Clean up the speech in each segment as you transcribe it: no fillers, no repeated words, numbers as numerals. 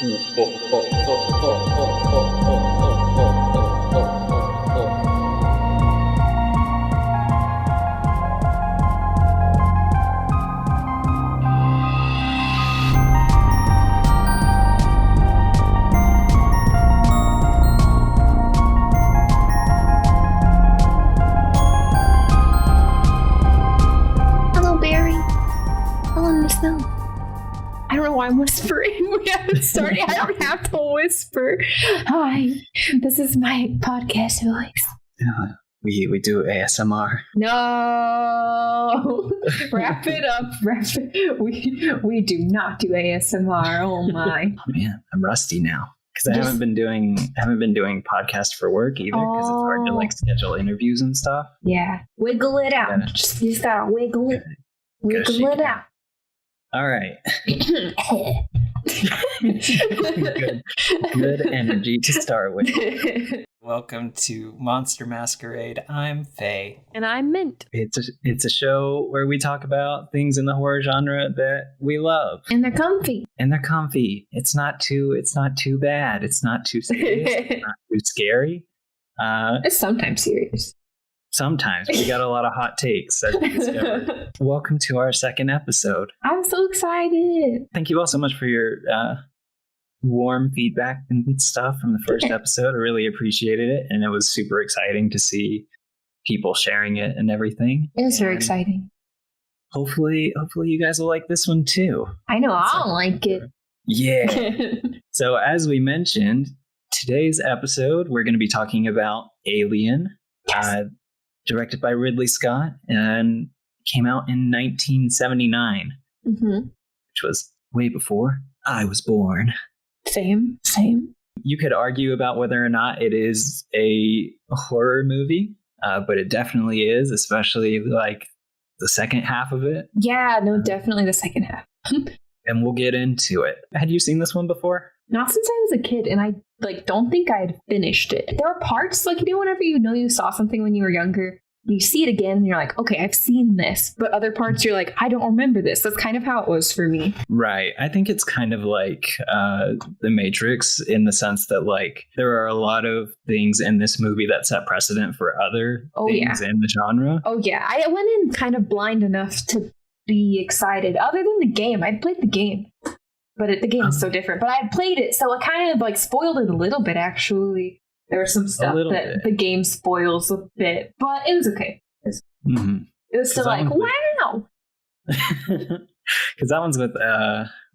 Hello, Barry. Hello, Miss Snow. I don't know why I'm whispering. We haven't started. I don't have to whisper. Hi, this is my podcast voice. Yeah, we do ASMR. No, wrap it up. We do not do ASMR. Oh my. Oh man, I'm rusty now because I haven't been doing podcasts for work either because it's hard to schedule interviews and stuff. Yeah, wiggle it out. You just gotta wiggle it. Wiggle it out. All right. Good energy to start with. Welcome to Monster Masquerade. I'm Faye. And I'm Mint. It's a show where we talk about things in the horror genre that we love. And they're comfy. It's not too bad. It's not too serious. It's not too scary. It's sometimes serious. Sometimes. We got a lot of hot takes, as we discovered. Welcome to our second episode. I'm so excited. Thank you all so much for your warm feedback and stuff from the first episode. I really appreciated it. And it was super exciting to see people sharing it and everything. It was very exciting. Hopefully you guys will like this one too. I know I'll like it. Yeah. So as we mentioned, today's episode, we're going to be talking about Alien. Yes. Directed by Ridley Scott and came out in 1979, which was way before I was born. Same. You could argue about whether or not it is a horror movie, but it definitely is, especially the second half of it. Yeah, no, definitely the second half. And we'll get into it. Had you seen this one before? Not since I was a kid, and I don't think I had finished it. There are parts, whenever you saw something when you were younger, you see it again, and you're like, okay, I've seen this. But other parts, you're like, I don't remember this. That's kind of how it was for me. Right. I think it's kind of like The Matrix in the sense that, there are a lot of things in this movie that set precedent for other things in the genre. Oh, yeah. I went in kind of blind enough to be excited. Other than the game, I'd played the game. But the game is so different. But I played it, so it kind of spoiled it a little bit, actually. There was some stuff that the game spoils a bit. But it was okay. It was still wow! Because that one's with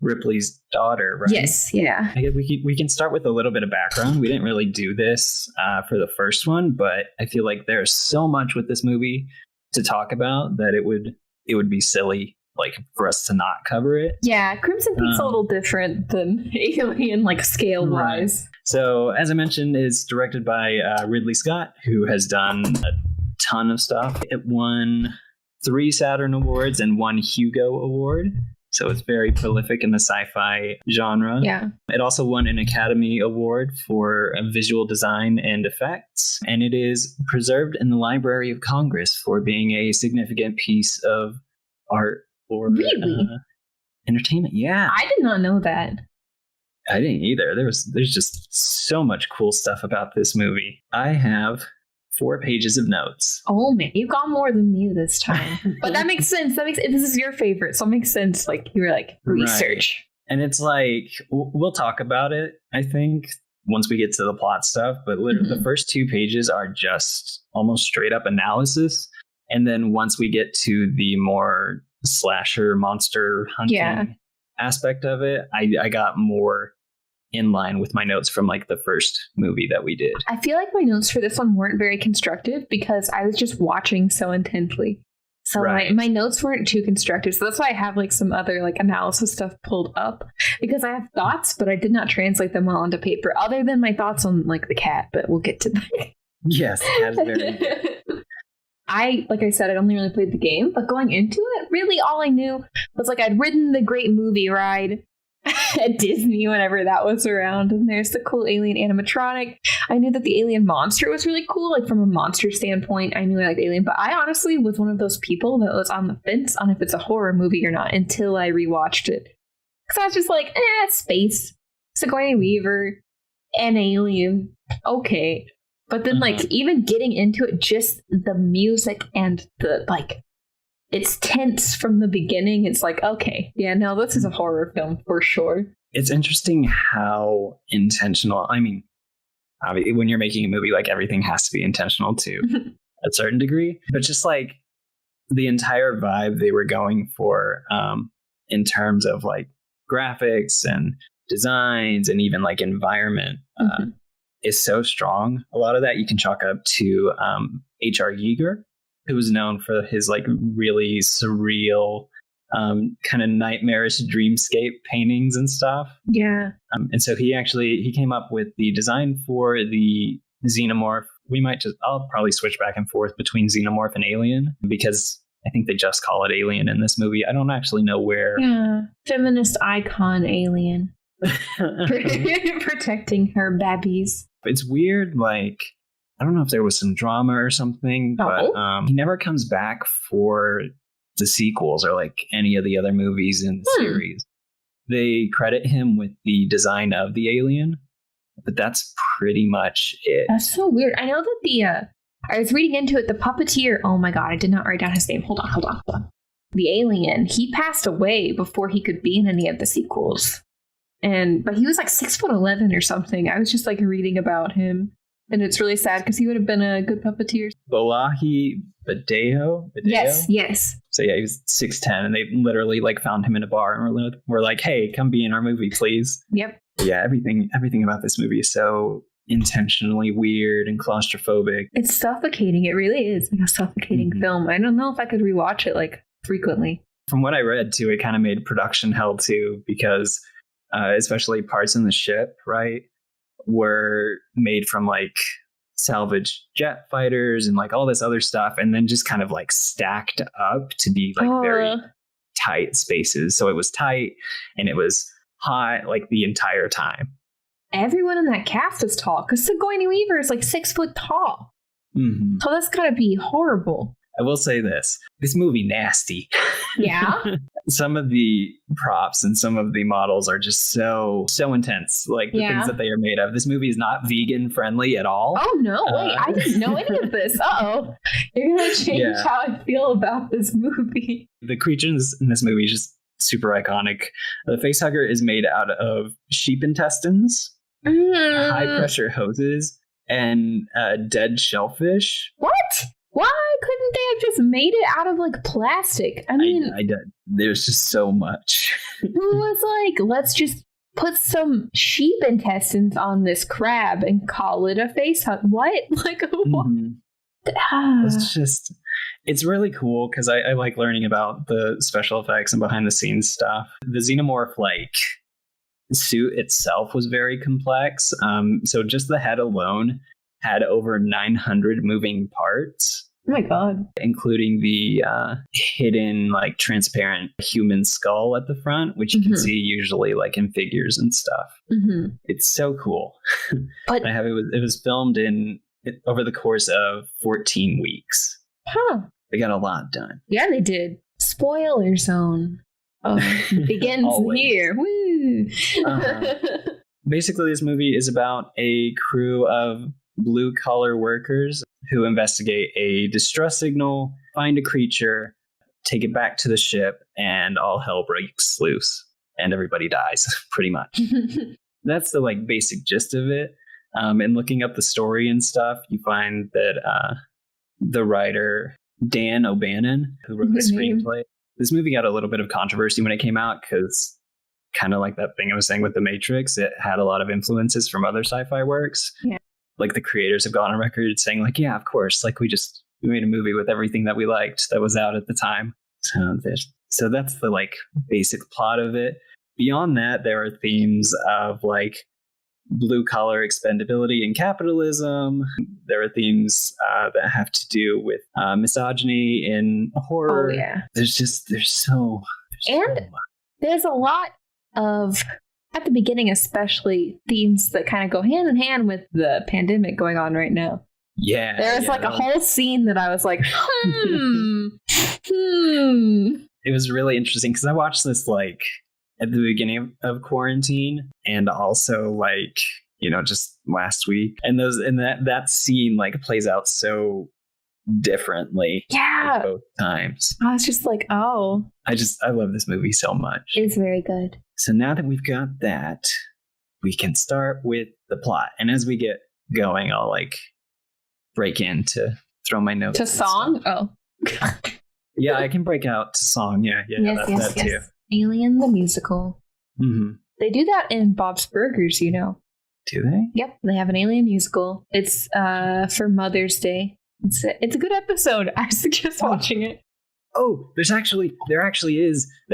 Ripley's daughter, right? Yes, yeah. I guess we can start with a little bit of background. We didn't really do this for the first one, but I feel like there's so much with this movie to talk about that it would be silly for us to not cover it. Yeah, Crimson Peak's a little different than Alien, scale-wise. Right. So, as I mentioned, it's directed by Ridley Scott, who has done a ton of stuff. It won 3 Saturn Awards and 1 Hugo Award. So it's very prolific in the sci-fi genre. Yeah. It also won an Academy Award for visual design and effects. And it is preserved in the Library of Congress for being a significant piece of art or entertainment. Yeah. I did not know that. I didn't either. There's just so much cool stuff about this movie. I have 4 pages of notes. Oh man, you've got more than me this time. But that makes sense. This is your favorite, so it makes sense. You were research. Right. And it's we'll talk about it, I think, once we get to the plot stuff. But literally the first 2 pages are just almost straight up analysis. And then once we get to the more slasher monster hunting aspect of it, I got more in line with my notes from the first movie that we did. I feel like my notes for this one weren't very constructive because I was just watching so intently. So my notes weren't too constructive. So that's why I have some other analysis stuff pulled up, because I have thoughts, but I did not translate them well onto paper, other than my thoughts on the cat, but we'll get to that. Yes, that's very good. Like I said, I'd only really played the game, but going into it, really all I knew was I'd ridden the great movie ride at Disney whenever that was around, and there's the cool alien animatronic. I knew that the alien monster was really cool, from a monster standpoint. I knew I liked Alien, but I honestly was one of those people that was on the fence on if it's a horror movie or not until I rewatched it. Because I was just space. Sigourney Weaver, an alien. Okay. But then, like, even getting into it, just the music and the, like, it's tense from the beginning. It's like, okay, yeah, no, this is a horror film for sure. It's interesting how intentional, I mean, obviously, when you're making a movie, like, everything has to be intentional to a certain degree. But just, like, the entire vibe they were going for in terms of, like, graphics and designs and even, like, environment is so strong. A lot of that you can chalk up to H.R. Giger, who was known for his, like, really surreal kind of nightmarish dreamscape paintings and stuff. Yeah. And so he came up with the design for the xenomorph. I'll probably switch back and forth between xenomorph and alien, because I think they just call it alien in this movie. I don't actually know where. Yeah. Feminist icon alien. Protecting her babies. It's weird, like, I don't know if there was some drama or something, but he never comes back for the sequels or, like, any of the other movies in the series. They credit him with the design of the alien, but that's pretty much it. That's so weird. I know that I was reading into it, the puppeteer, oh my god, I did not write down his name. Hold on. The alien, he passed away before he could be in any of the sequels. But he was like 6'11" or something. I was just, like, reading about him, and it's really sad because he would have been a good puppeteer. Bolaji Badeo? Yes. So yeah, he was 6'10", and they literally, like, found him in a bar and were like, "Hey, come be in our movie, please." Yep. Yeah, everything about this movie is so intentionally weird and claustrophobic. It's suffocating. It really is like a suffocating film. I don't know if I could rewatch it, like, frequently. From what I read too, it kind of made production hell too, because especially parts in the ship, right, were made from, like, salvaged jet fighters and, like, all this other stuff, and then just kind of, like, stacked up to be, like, very tight spaces. So it was tight and it was hot, like, the entire time. Everyone in that cast is tall, because Sigourney Weaver is, like, 6 foot tall. So that's gotta be horrible. I will say this movie nasty. Yeah. Some of the props and some of the models are just so intense. Like, the things that they are made of. This movie is not vegan friendly at all. Oh, no. Wait, I didn't know any of this. Uh-oh. You're going to change how I feel about this movie. The creatures in this movie is just super iconic. The facehugger is made out of sheep intestines, high pressure hoses, and dead shellfish. What? Why couldn't they have just made it out of, like, plastic? I mean, I did. There's just so much. Who was like, let's just put some sheep intestines on this crab and call it a face hug? What? Like, what? It's really cool because I like learning about the special effects and behind the scenes stuff. The xenomorph, like, suit itself was very complex. So just the head alone had over 900 moving parts. Oh my god. Including the hidden, like, transparent human skull at the front, which you can see usually, like, in figures and stuff. It's so cool. But it was filmed over the course of 14 weeks. Huh. They got a lot done. Yeah, they did. Spoiler zone. Begins here. Woo. Basically, this movie is about a crew of blue-collar workers who investigate a distress signal, find a creature, take it back to the ship, and all hell breaks loose. And everybody dies, pretty much. That's the, like, basic gist of it. And looking up the story and stuff, you find that the writer, Dan O'Bannon, who wrote the screenplay, this movie got a little bit of controversy when it came out because, kind of like that thing I was saying with The Matrix, it had a lot of influences from other sci-fi works. Yeah. Like, the creators have gone on record saying, like, yeah, of course, like, we made a movie with everything that we liked that was out at the time. So that's the, like, basic plot of it. Beyond that, there are themes of, like, blue collar expendability and capitalism. There are themes that have to do with misogyny in horror. Oh, yeah. There's so much. There's a lot of, at the beginning especially, themes that kind of go hand in hand with the pandemic going on right now. Yeah. There's like a whole scene that I was like, It was really interesting because I watched this, like, at the beginning of quarantine, and also like, just last week. And that scene like plays out so differently. Yeah. Both times. I was just like, oh. I love this movie so much. It's very good. So now that we've got that, we can start with the plot. And as we get going, I'll like break in to throw my notes. To song? Oh. Yeah, I can break out to song. Yeah, yes. too. Alien the musical. Mm-hmm. They do that in Bob's Burgers, Do they? Yep, they have an Alien musical. It's for Mother's Day. It's a good episode. I suggest watching it. Oh, there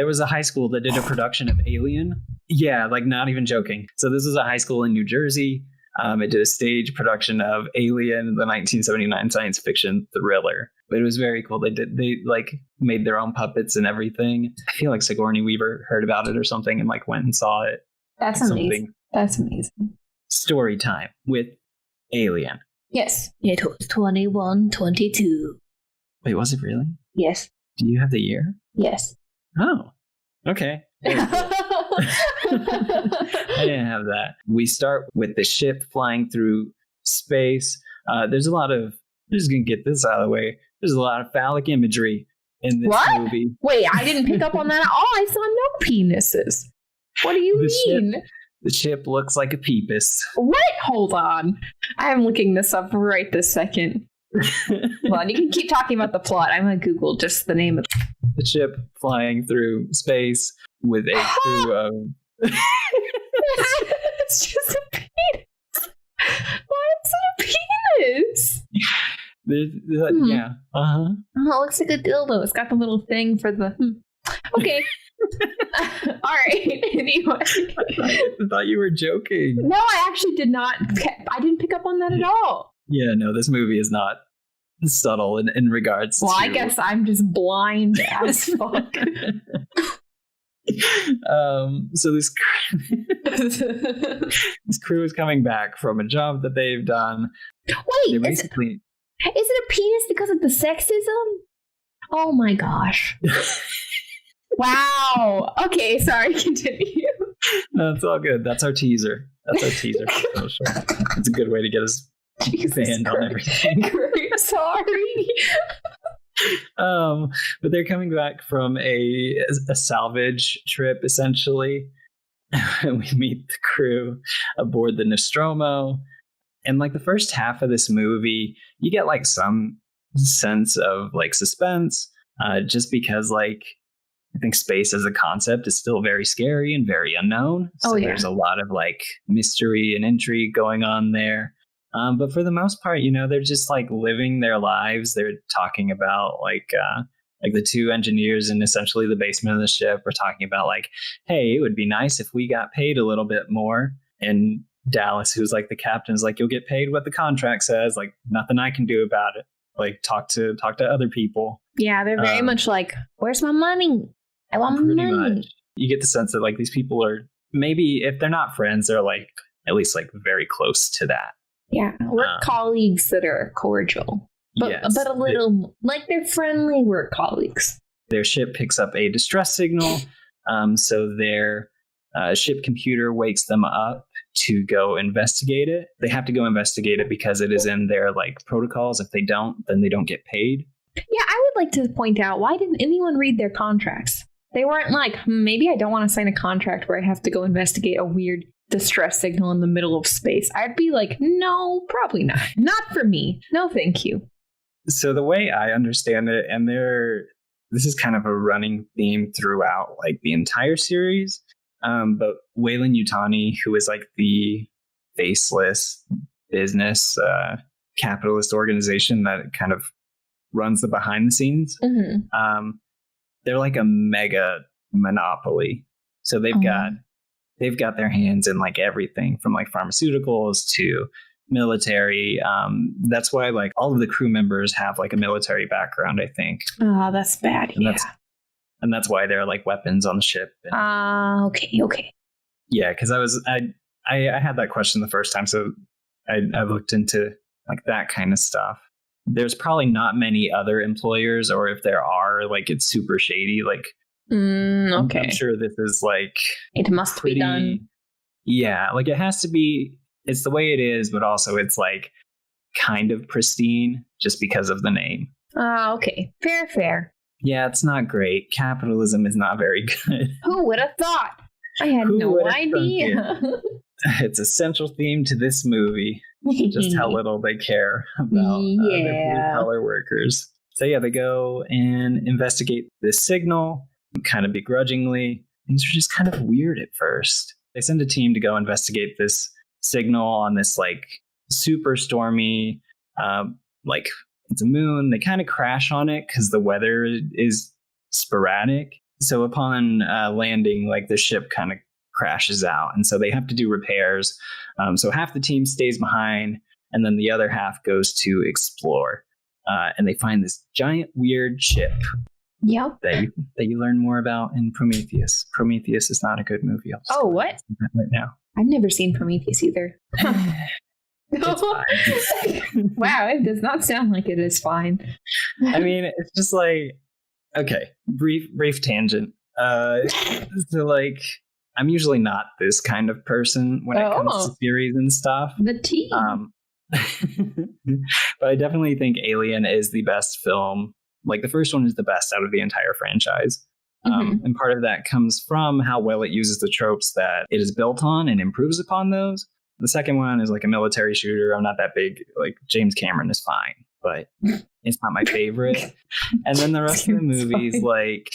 was a high school that did a production of Alien. Yeah, like not even joking. So this is a high school in New Jersey. It did a stage production of Alien, the 1979 science fiction thriller. But it was very cool. They like made their own puppets and everything. I feel like Sigourney Weaver heard about it or something and like went and saw it. That's amazing. That's amazing. Story time with Alien. Yes. It was 2122. Wait, was it really? Yes. Do you have the year? Yes. Oh, okay. I didn't have that. We start with the ship flying through space. I'm just going to get this out of the way. There's a lot of phallic imagery in this movie. Wait, I didn't pick up on that at all. I saw no penises. What do you mean? The ship looks like a peepus. What? Hold on. I'm looking this up right this second. Hold on, you can keep talking about the plot. I'm going to Google just the name of the ship flying through space with a crew of... It's just a penis. Why is it a penis? Yeah. Uh-huh. Oh, it looks like a dildo. It's got the little thing for the... Okay. All right. Anyway. I thought you were joking. No, I actually did not. I didn't pick up on that at all. Yeah, no, this movie is not subtle in regards to... I guess I'm just blind as fuck. So this crew is coming back from a job that they've done. Wait, basically... is it a penis because of the sexism? Oh my gosh. Wow. Okay, sorry, continue. No, it's all good. That's our teaser. It's a good way to get us banned on everything. Sorry. But they're coming back from a salvage trip, essentially. And we meet the crew aboard the Nostromo. And like the first half of this movie, you get like some sense of like suspense, just because like I think space as a concept is still very scary and very unknown. So there's a lot of like mystery and intrigue going on there. But for the most part, they're just like living their lives. They're talking about like the two engineers in essentially the basement of the ship are talking about like, hey, it would be nice if we got paid a little bit more. And Dallas, who's like the captain, is like, you'll get paid what the contract says. Like nothing I can do about it. Like talk to other people. Yeah, they're very much like, where's my money? I want money. Much. You get the sense that like these people are maybe if they're not friends, they're like at least like very close to that. Yeah, work colleagues that are cordial, but a little like they're friendly work colleagues. Their ship picks up a distress signal, so their ship computer wakes them up to go investigate it. They have to go investigate it because it is in their like protocols. If they don't, then they don't get paid. Yeah, I would like to point out, why didn't anyone read their contracts? They weren't like, maybe I don't want to sign a contract where I have to go investigate a weird distress signal in the middle of space. I'd be like, no, probably not. Not for me. No, thank you. So the way I understand it, and this is kind of a running theme throughout like the entire series, but Weyland Yutani, who is like the faceless business capitalist organization that kind of runs the behind the scenes, they're like a mega monopoly. So they've got their hands in like everything from like pharmaceuticals to military. That's why like all of the crew members have like a military background, I think. Oh, that's bad. And that's why there are like weapons on the ship. Okay. Yeah, because I had that question the first time, so I looked into like that kind of stuff. There's probably not many other employers, or if there are, like it's super shady. Like Okay. I'm sure this is like It must be done. Yeah, like it has to be. It's the way it is, but also it's like kind of pristine just because of the name. Okay. Fair. Yeah, it's not great. Capitalism is not very good. Who would have thought? I had no idea. It's a central theme to this movie. Just how little they care about their blue-collar workers. So yeah, they go and investigate this signal, kind of begrudgingly. Things are just kind of weird at first. They send a team to go investigate this signal on this like super stormy, like it's a moon. They kind of crash on it because the weather is sporadic. So upon landing, like the ship kind of crashes out, and so they have to do repairs. So half the team stays behind, and then the other half goes to explore. And they find this giant weird ship. Yep. That you learn more about in Prometheus. Prometheus is not a good movie. Oh, what? Right now. I've never seen Prometheus either. It's fine. Wow, it does not sound like it is fine. I mean, it's just like, okay, brief tangent. So like, I'm usually not this kind of person when it comes to series and stuff. The tea. But I definitely think Alien is the best film. Like the first one is the best out of the entire franchise. And part of that comes from how well it uses the tropes that it is built on and improves upon those. The second one is like a military shooter. I'm not that big. Like James Cameron is fine, but it's not my favorite. And then the rest of the movies, like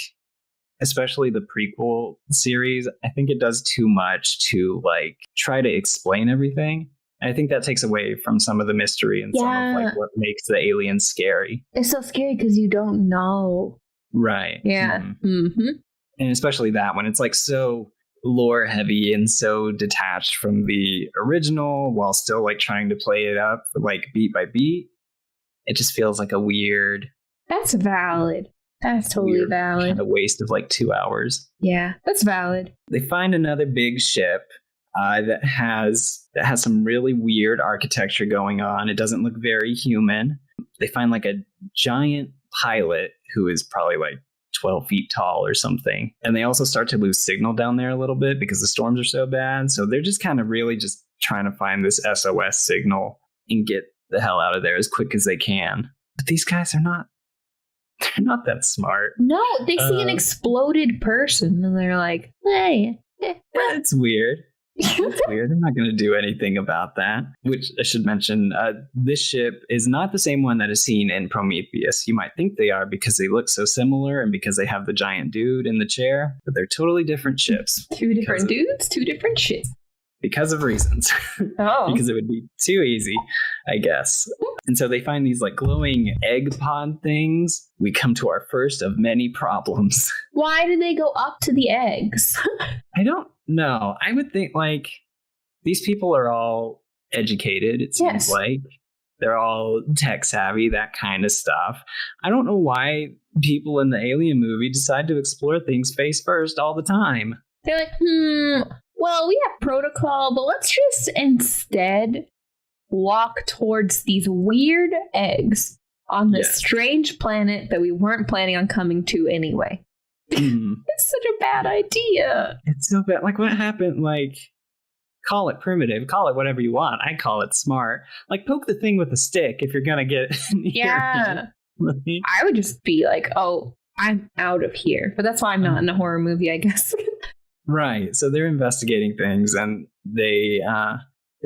especially the prequel series, I think it does too much to like try to explain everything. I think that takes away from some of the mystery and some of like what makes the aliens scary. It's so scary because you don't know. Right. Yeah. And especially that one, it's like so lore heavy and so detached from the original while still like trying to play it up like beat by beat. It just feels like a weird. That's valid. That's totally valid. Kind of waste of like 2 hours. Yeah, that's valid. They find another big ship that has some really weird architecture going on. It doesn't look very human. They find like a giant pilot who is probably like 12 feet tall or something. And they also start to lose signal down there a little bit because the storms are so bad. So they're just kind of really just trying to find this SOS signal and get the hell out of there as quick as they can. But these guys are not. They're not that smart. No, they see an exploded person and they're like, hey. That's weird. That's weird. They're not going to do anything about that. Which I should mention, this ship is not the same one that is seen in Prometheus. You might think they are because they look so similar and because they have the giant dude in the chair, but they're totally different ships. Two different dudes, two different ships. Because of reasons. Because it would be too easy, I guess. And so they find these like glowing egg pod things. We come to our first of many problems. Why did they go up to the eggs? I don't know. I would think like these people are all educated, it seems like. They're all tech savvy, that kind of stuff. I don't know why people in the Alien movie decide to explore things face first all the time. They're like, well, we have protocol, but let's just instead walk towards these weird eggs on this strange planet that we weren't planning on coming to anyway. It's such a bad idea. It's so bad. Like, what happened? Like, call it primitive, call it whatever you want. I call it smart. Like, poke the thing with a stick if you're going to get near it. I would just be like, oh, I'm out of here. But that's why I'm not in a horror movie, I guess. Right. So they're investigating things and they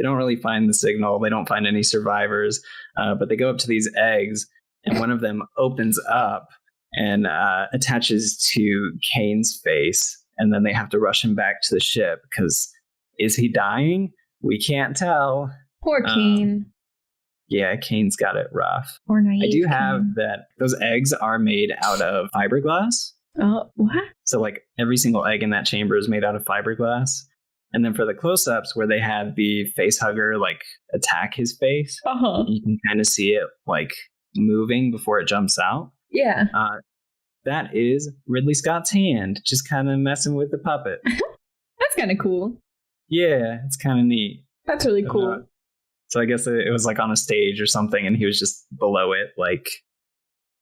don't really find the signal. They don't find any survivors, but they go up to these eggs and one of them opens up and attaches to Kane's face. And then they have to rush him back to the ship because is he dying? We can't tell. Poor Kane. Yeah, Kane's got it rough. Poor naive I do Kane. have that. Those eggs are made out of fiberglass. Oh, what? So like every single egg in that chamber is made out of fiberglass. And then for the close-ups where they had the face hugger like attack his face, you can kind of see it like moving before it jumps out. Yeah. That is Ridley Scott's hand just kind of messing with the puppet. That's kind of cool. Yeah, it's kind of neat. That's really cool. So I guess it was like on a stage or something and he was just below it, like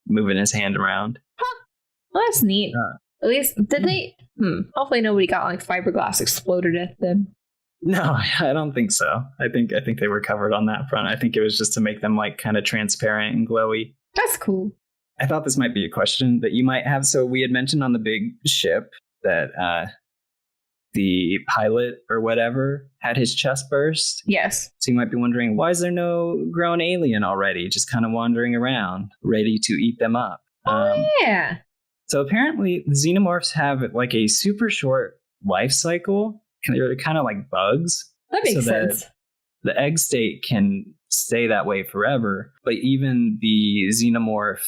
moving his hand around. Huh. Well, that's neat. At least, did they? Hopefully nobody got like fiberglass exploded at them. No, I don't think so. I think they were covered on that front. I think it was just to make them like kind of transparent and glowy. That's cool. I thought this might be a question that you might have. So we had mentioned on the big ship that the pilot or whatever had his chest burst. Yes. So you might be wondering, why is there no grown alien already, just kind of wandering around, ready to eat them up? Yeah. So apparently the xenomorphs have like a super short life cycle. They're kind of like bugs. That makes sense. The egg state can stay that way forever. But even the xenomorph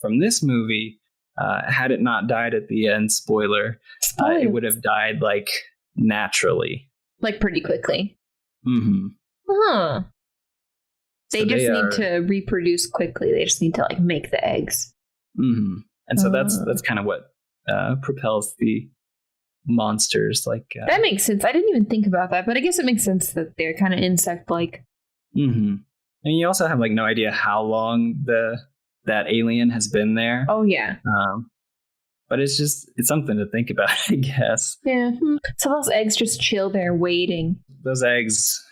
from this movie, had it not died at the end, spoiler, it would have died like naturally. Like pretty quickly. Mm-hmm. Huh. They just need to reproduce quickly. They just need to like make the eggs. Mm-hmm. And so that's kind of what propels the monsters. Like that makes sense. I didn't even think about that, but I guess it makes sense that they're kind of insect-like. Mm-hmm. And you also have like no idea how long that alien has been there. Oh yeah. But it's something to think about, I guess. Yeah. So those eggs just chill there waiting. Those eggs,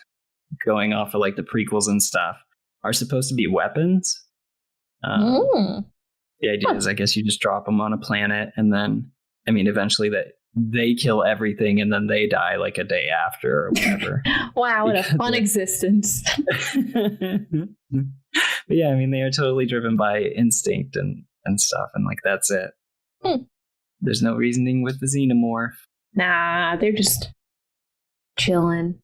going off of like the prequels and stuff, are supposed to be weapons. The idea is, I guess, you just drop them on a planet, and then, I mean, eventually that they kill everything, and then they die like a day after or whatever. Wow, what a fun existence. But yeah, I mean, they are totally driven by instinct and stuff, and like that's it. There's no reasoning with the xenomorph. Nah, they're just chilling.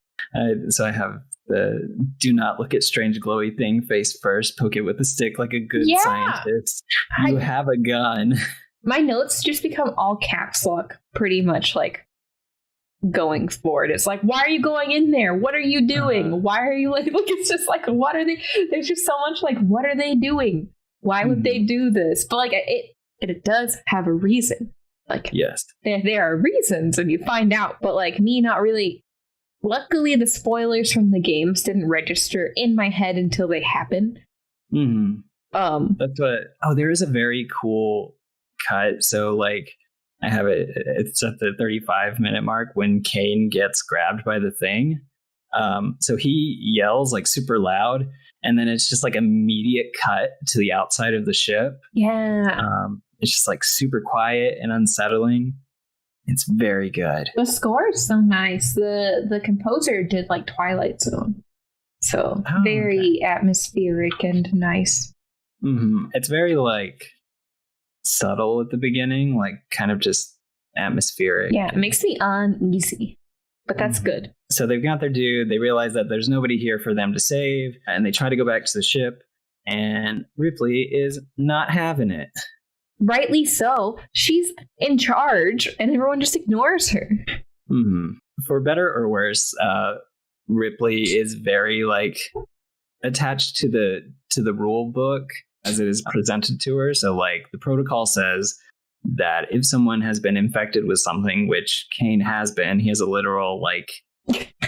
So I have the do not look at strange glowy thing face first, poke it with a stick like a good scientist. You have a gun. My notes just become all caps lock pretty much like going forward. It's like, why are you going in there? What are you doing? Why are you like, look, it's just like, what are they? There's just so much like, what are they doing? Why would they do this? But like it does have a reason. Like, yes, there are reasons and you find out, but like me not really. Luckily, the spoilers from the games didn't register in my head until they happened. Mm-hmm. That's what. Oh, there is a very cool cut. So, like, I have it. It's at the 35-minute mark when Kane gets grabbed by the thing. So he yells like super loud, and then it's just like immediate cut to the outside of the ship. Yeah. It's just like super quiet and unsettling. It's very good. The score is so nice. The composer did like Twilight Zone. So very atmospheric and nice. Mm-hmm. It's very like subtle at the beginning, like kind of just atmospheric. Yeah, it makes me uneasy, but that's good. So they've got their dude. They realize that there's nobody here for them to save, and they try to go back to the ship, and Ripley is not having it. Rightly so. She's in charge, and everyone just ignores her. Mm-hmm. For better or worse, Ripley is very like attached to the rule book as it is presented to her. So like the protocol says that if someone has been infected with something, which Kane has been, he has a literal like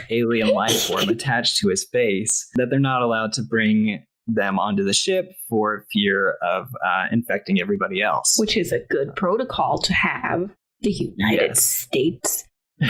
alien life form attached to his face, that they're not allowed to bring them onto the ship for fear of infecting everybody else. Which is a good protocol to have. The United States. And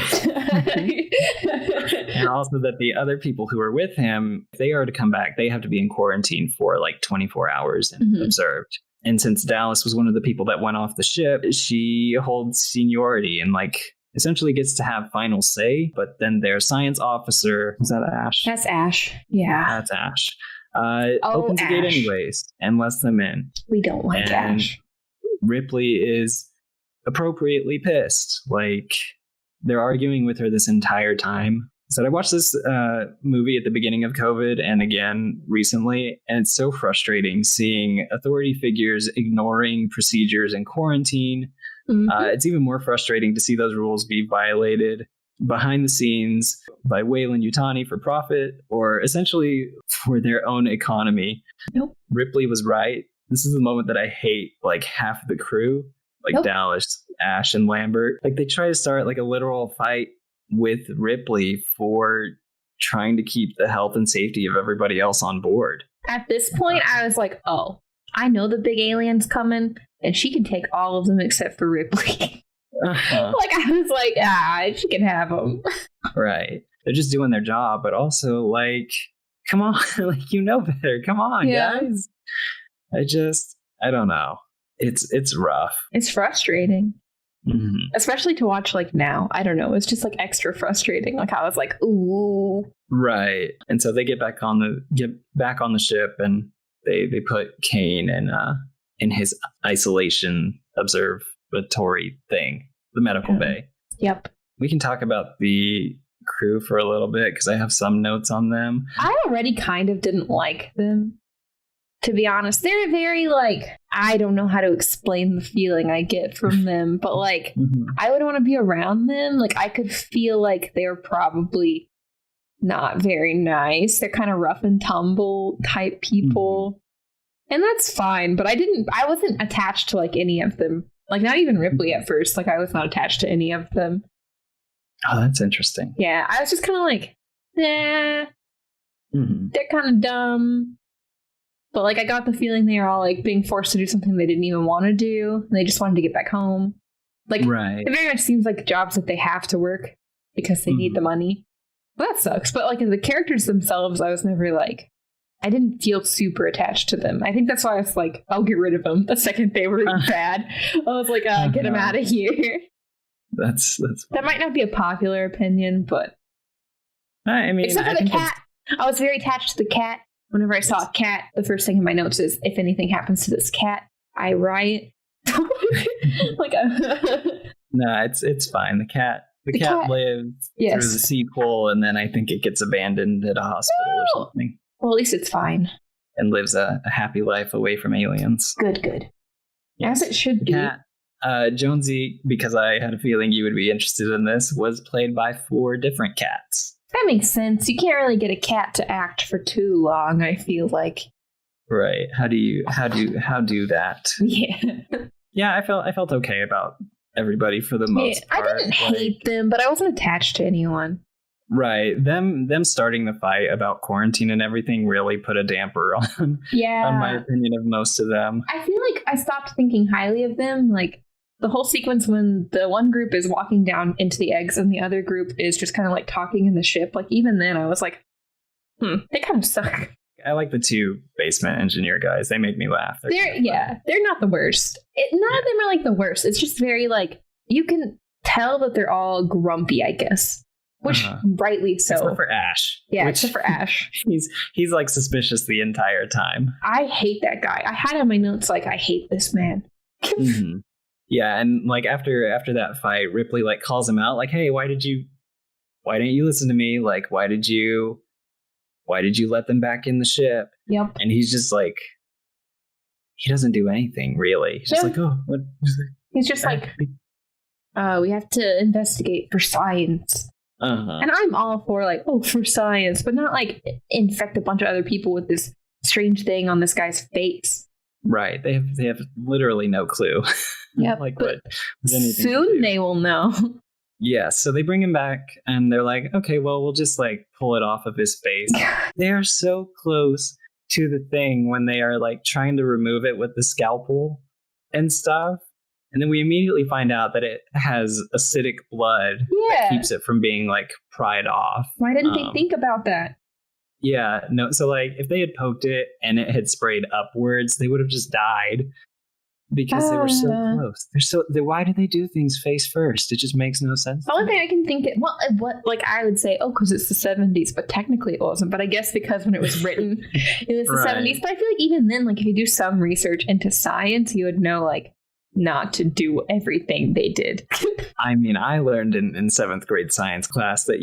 also that the other people who are with him, if they are to come back, they have to be in quarantine for like 24 hours and observed. And since Dallas was one of the people that went off the ship, she holds seniority and like essentially gets to have final say. But then their science officer, is that Ash? That's Ash. Yeah. That's Ash. Opens the gate anyways and lets them in. We don't like Ash. Ripley is appropriately pissed. Like, they're arguing with her this entire time. So I watched this movie at the beginning of COVID and again recently, and it's so frustrating seeing authority figures ignoring procedures in quarantine. It's even more frustrating to see those rules be violated behind the scenes by Weyland Yutani for profit or essentially for their own economy. Nope. Ripley was right. This is the moment that I hate like half of the crew, like Dallas, Ash, and Lambert. Like they try to start like a literal fight with Ripley for trying to keep the health and safety of everybody else on board. At this point, I was like, oh, I know the big alien's coming. and she can take all of them except for Ripley. Uh-huh. Like, I was like, she can have them. Right. They're just doing their job, but also like, come on, like, you know better. Come on, guys. I don't know. It's rough. It's frustrating. Mm-hmm. Especially to watch like now. I don't know. It's just like extra frustrating. Like I was like, ooh. Right. And so they get back on the ship, and they put Kane in his isolation observatory thing, the medical bay. Yep. We can talk about the crew for a little bit because I have some notes on them. I already kind of didn't like them, to be honest. They're very like, I don't know how to explain the feeling I get from them, but like, I would want to be around them. Like, I could feel like they're probably not very nice. They're kind of rough and tumble type people. And that's fine, but I wasn't attached to like any of them. Like, not even Ripley at first. Like, I was not attached to any of them. Oh, that's interesting. Yeah, I was just kind of like, they're kind of dumb. But like, I got the feeling they were all like being forced to do something they didn't even want to do. And they just wanted to get back home. Like, right. It very much seems like jobs that they have to work because they need the money. Well, that sucks. But like, the characters themselves, I was never like, I didn't feel super attached to them. I think that's why I was like, I'll get rid of them the second they were bad. I was like, get them out of here. That's that might not be a popular opinion, but I mean, except for the cat. I was very attached to the cat. Whenever I saw a cat, the first thing in my notes is, if anything happens to this cat, I riot. Like no, it's fine. The cat lives through the sequel, and then I think it gets abandoned at a hospital or something. Well, at least it's fine. And lives a happy life away from aliens. Good. Yes. As it should be. Cat, Jonesy, because I had a feeling you would be interested in this, was played by 4 different cats. That makes sense. You can't really get a cat to act for too long, I feel like. Right. How do that? Yeah. Yeah, I felt okay about everybody for the most part. I didn't hate them, but I wasn't attached to anyone. Right. Them starting the fight about quarantine and everything really put a damper on my opinion of most of them. I feel like I stopped thinking highly of them. Like, the whole sequence when the one group is walking down into the eggs and the other group is just kind of like talking in the ship. Like, even then I was like, they kind of suck. I like the 2 basement engineer guys. They make me laugh. They're not the worst. None of them are like the worst. It's just very like, you can tell that they're all grumpy, I guess. Which rightly so. Except for Ash. Yeah, except for Ash. He's like suspicious the entire time. I hate that guy. I had on my notes like, I hate this man. Yeah, and like after that fight, Ripley like calls him out, like, hey, why didn't you listen to me? Like, why did you let them back in the ship? Yep. And he's just like, he doesn't do anything really. He's just like, oh, what? He's just like, we have to investigate for science. And I'm all for like, for science, but not like infect a bunch of other people with this strange thing on this guy's face. Right. They have literally no clue. Yeah. Like but what soon they will know. Yeah. So they bring him back and they're like, okay, well, we'll just like pull it off of his face. They are so close to the thing when they are like trying to remove it with the scalpel and stuff. And then we immediately find out that it has acidic blood that keeps it from being like pried off. Why didn't they think about that? Yeah, no. So like if they had poked it and it had sprayed upwards, they would have just died because they were so close. Why do they do things face first? It just makes no sense. The only thing I can think I would say, because it's the 70s, but technically it wasn't. But I guess because when it was written, it was the 70s. But I feel like even then, like if you do some research into science, you would know like not to do everything they did. I mean, I learned in 7th grade science class that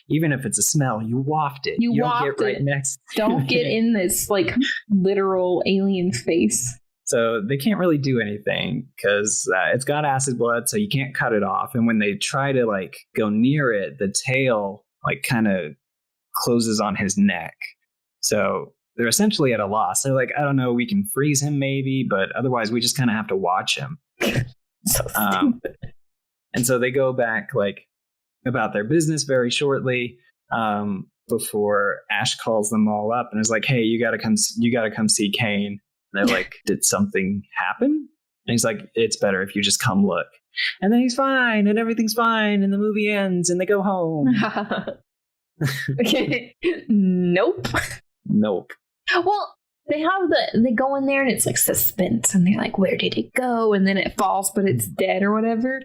even if it's a smell, you waft it. You don't get right next. Don't get in this like literal alien face. So they can't really do anything because it's got acid blood, so you can't cut it off. And when they try to like go near it, the tail like kind of closes on his neck. So they're essentially at a loss. They're like, I don't know, we can freeze him maybe, but otherwise we just kind of have to watch him. So stupid. And so they go back like about their business very shortly before Ash calls them all up and is like, hey, you gotta come see Kane. And they're like, did something happen? And he's like, it's better if you just come look. And then he's fine, and everything's fine, and the movie ends, and they go home. Nope. Nope. Well, they go in there and it's like suspense, and they're like, where did it go? And then it falls, but it's dead or whatever.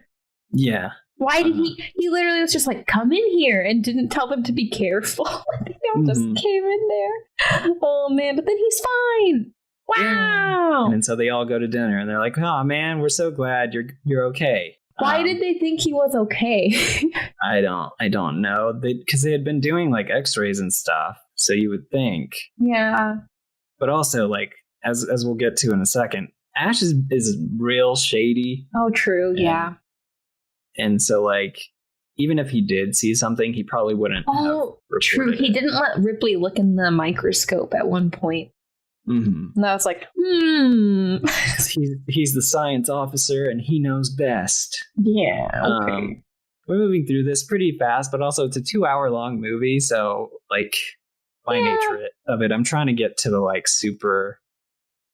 Yeah. Why did he literally was just like, come in here, and didn't tell them to be careful. They all just came in there. Oh man, but then he's fine. Wow. Yeah. And then so they all go to dinner, and they're like, oh man, we're so glad you're okay. Why did they think he was okay? I don't know. Because they had been doing like x-rays and stuff. So you would think. Yeah. But also, like, as we'll get to in a second, Ash is real shady. Oh, true. Yeah. And so, like, even if he did see something, he probably wouldn't have true. He didn't let Ripley look in the microscope at one point. Mm-hmm. And I was like, He's the science officer, and he knows best. Yeah, okay. We're moving through this pretty fast, but also it's a 2-hour-long movie, so, like, by nature of it, I'm trying to get to the, like, super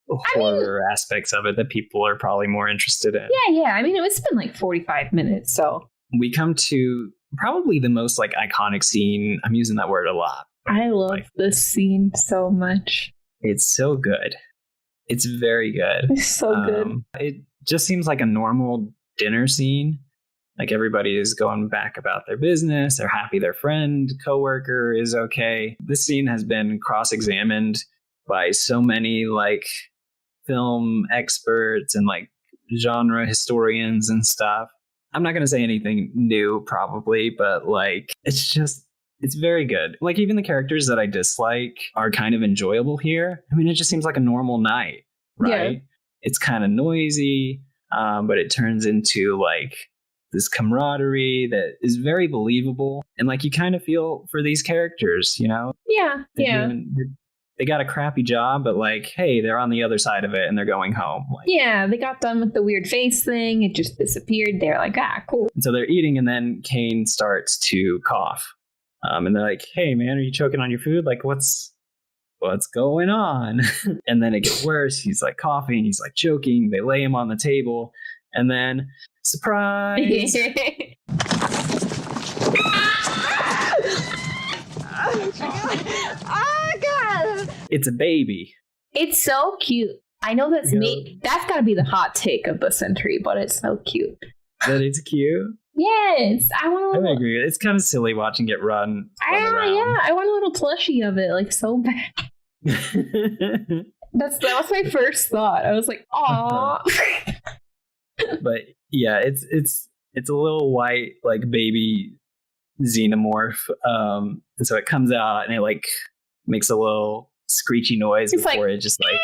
horror aspects of it that people are probably more interested in. Yeah. I mean, it's been like 45 minutes, so. We come to probably the most, like, iconic scene. I'm using that word a lot. I love this scene so much. It's so good. It's very good. It's so good. It just seems like a normal dinner scene. Like everybody is going back about their business. They're happy their friend, coworker is okay. This scene has been cross-examined by so many like film experts and like genre historians and stuff. I'm not going to say anything new probably, but like it's very good. Like even the characters that I dislike are kind of enjoyable here. I mean, it just seems like a normal night, right? Yeah. It's kind of noisy, but it turns into like this camaraderie that is very believable. And like you kind of feel for these characters, you know? Yeah. They got a crappy job, but like, hey, they're on the other side of it and they're going home. Like, yeah, they got done with the weird face thing. It just disappeared. They're like, cool. And so they're eating, and then Kane starts to cough. And they're like, hey, man, are you choking on your food? Like, what's going on? And then it gets worse. He's like coughing. He's like choking. They lay him on the table. And then, surprise! Oh, God! It's a baby. It's so cute. I know that's neat. That's got to be the hot take of the century, but it's so cute. That it's cute? Yes, I want. I agree. It's kind of silly watching it run around. Yeah, I want a little plushie of it, like so bad. That was my first thought. I was like, "Aw." But yeah, it's a little white like baby xenomorph, and so it comes out and it like makes a little screechy noise before it just like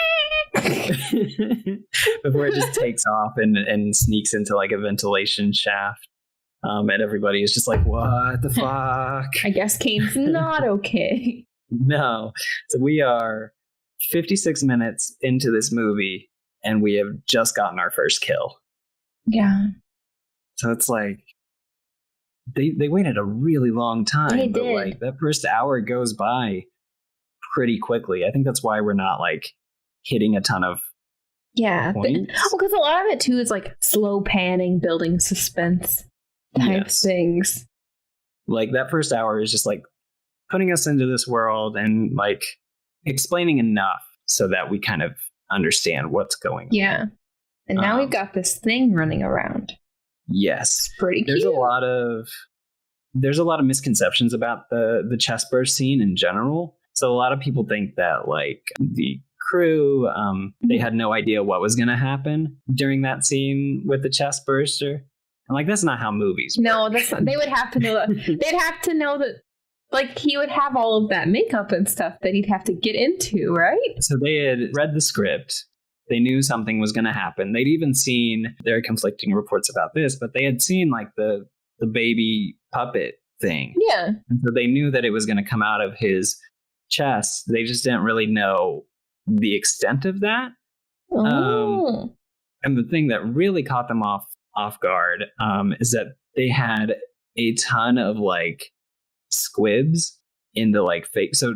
before it just takes off and sneaks into like a ventilation shaft. And everybody is just like, what the fuck? I guess Kane's not okay. No. So we are 56 minutes into this movie, and we have just gotten our first kill. Yeah. So it's like, they waited a really long time. They but did. Like that first hour goes by pretty quickly. I think that's why we're not like hitting a ton of points. Because a lot of it too is like slow panning, building suspense type things. Like that first hour is just like putting us into this world and like explaining enough so that we kind of understand what's going on. Yeah. And now we've got this thing running around. Yes. It's pretty cute. There's a lot of misconceptions about the chest burst scene in general. So a lot of people think that like the crew, they had no idea what was going to happen during that scene with the chest burster. And like, that's not how movies work. No, that's not. They would have to know that. They'd have to know that, like, he would have all of that makeup and stuff that he'd have to get into, right? So they had read the script. They knew something was going to happen. They'd even seen, there are conflicting reports about this, but they had seen like the baby puppet thing. Yeah. And so they knew that it was going to come out of his chest. They just didn't really know the extent of that. Oh. And the thing that really caught them off guard is that they had a ton of like squibs in the like fake. So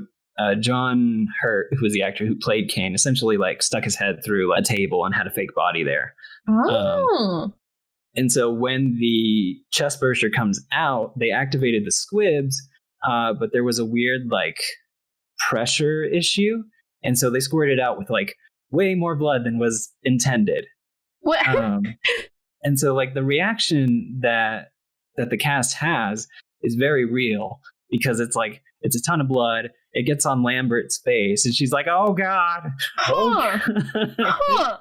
John Hurt, who was the actor who played Kane, essentially like stuck his head through a table and had a fake body there. Oh. And so when the chest burster comes out, they activated the squibs, but there was a weird like pressure issue. And so they squirted out with like way more blood than was intended. What? And so like the reaction that the cast has is very real, because it's like, it's a ton of blood. It gets on Lambert's face and she's like, oh God. Oh. Huh.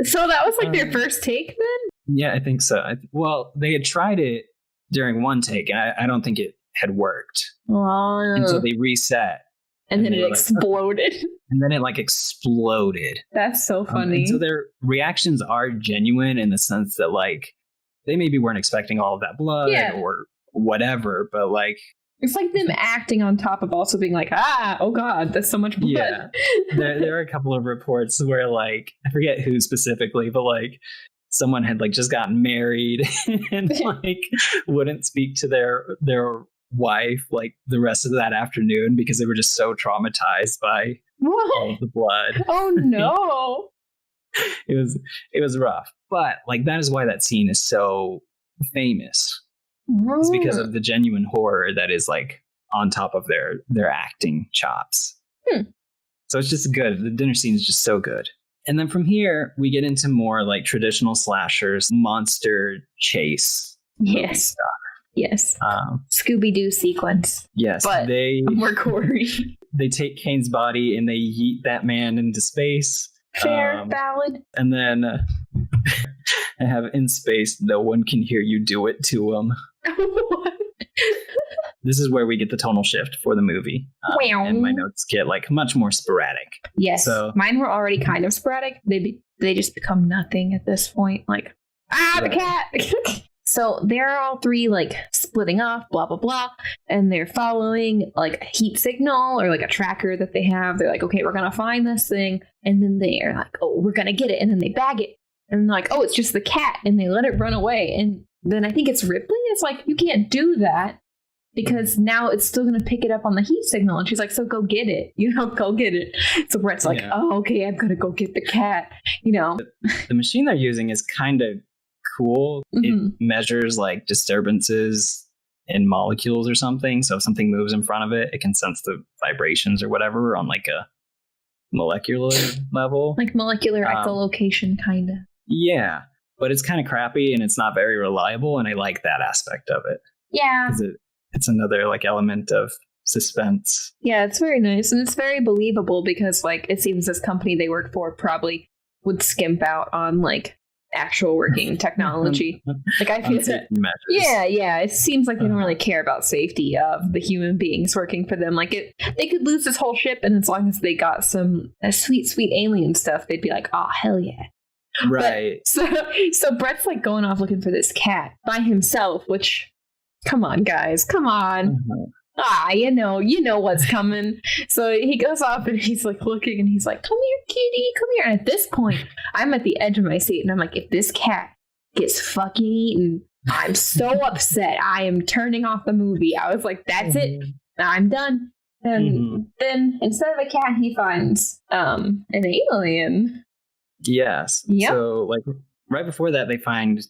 So that was like their first take then? Yeah, I think so. Well, they had tried it during one take and I don't think it had worked. Oh. And so they reset. And then it exploded. And then it like exploded. That's so funny. And so their reactions are genuine in the sense that like they maybe weren't expecting all of that blood or whatever, but like it's like them acting on top of also being like, oh God, that's so much blood. Yeah. There are a couple of reports where like, I forget who specifically, but like someone had like just gotten married and like wouldn't speak to their wife like the rest of that afternoon because they were just so traumatized by all of the blood. Oh no. It was rough. But like that is why that scene is so famous. It's because of the genuine horror that is like on top of their acting chops. So it's just good. The dinner scene is just so good. And then from here we get into more like traditional slashers, monster chase. Yes. Yes. Scooby-Doo sequence. Yes. But more gory. They take Kane's body and they yeet that man into space. Fair, valid. And then I have in space, no one can hear you do it to him. What? This is where we get the tonal shift for the movie. And my notes get like much more sporadic. Yes. So, mine were already kind of sporadic. They just become nothing at this point. Like, the cat! So they're all three like splitting off, blah, blah, blah. And they're following like a heat signal or like a tracker that they have. They're like, okay, we're going to find this thing. And then they're like, oh, we're going to get it. And then they bag it. And they're like, oh, it's just the cat. And they let it run away. And then I think it's Ripley. It's like, you can't do that because now it's still going to pick it up on the heat signal. And she's like, so go get it. Go get it. So Brett's like, oh, okay, I'm going to go get the cat. The machine they're using is kind of cool. It measures like disturbances in molecules or something. So if something moves in front of it, it can sense the vibrations or whatever on like a molecular level. Like molecular echolocation, kind of. Yeah, but it's kind of crappy and it's not very reliable. And I like that aspect of it. Yeah. It's another like element of suspense. Yeah, it's very nice. And it's very believable because like it seems this company they work for probably would skimp out on like actual working technology. Like I feel that, yeah, it seems like they don't really care about safety of the human beings working for them. Like they could lose this whole ship, and as long as they got some sweet alien stuff, they'd be like, oh hell yeah, right. But, so Brett's like going off looking for this cat by himself. Which, come on, guys, come on. You know what's coming. So he goes off and he's like looking and he's like, come here, kitty, come here. And at this point, I'm at the edge of my seat and I'm like, if this cat gets fucking eaten, I'm so upset. I am turning off the movie. I was like, that's it. I'm done. And then instead of a cat, he finds an alien. Yes. Yep. So like right before that, they find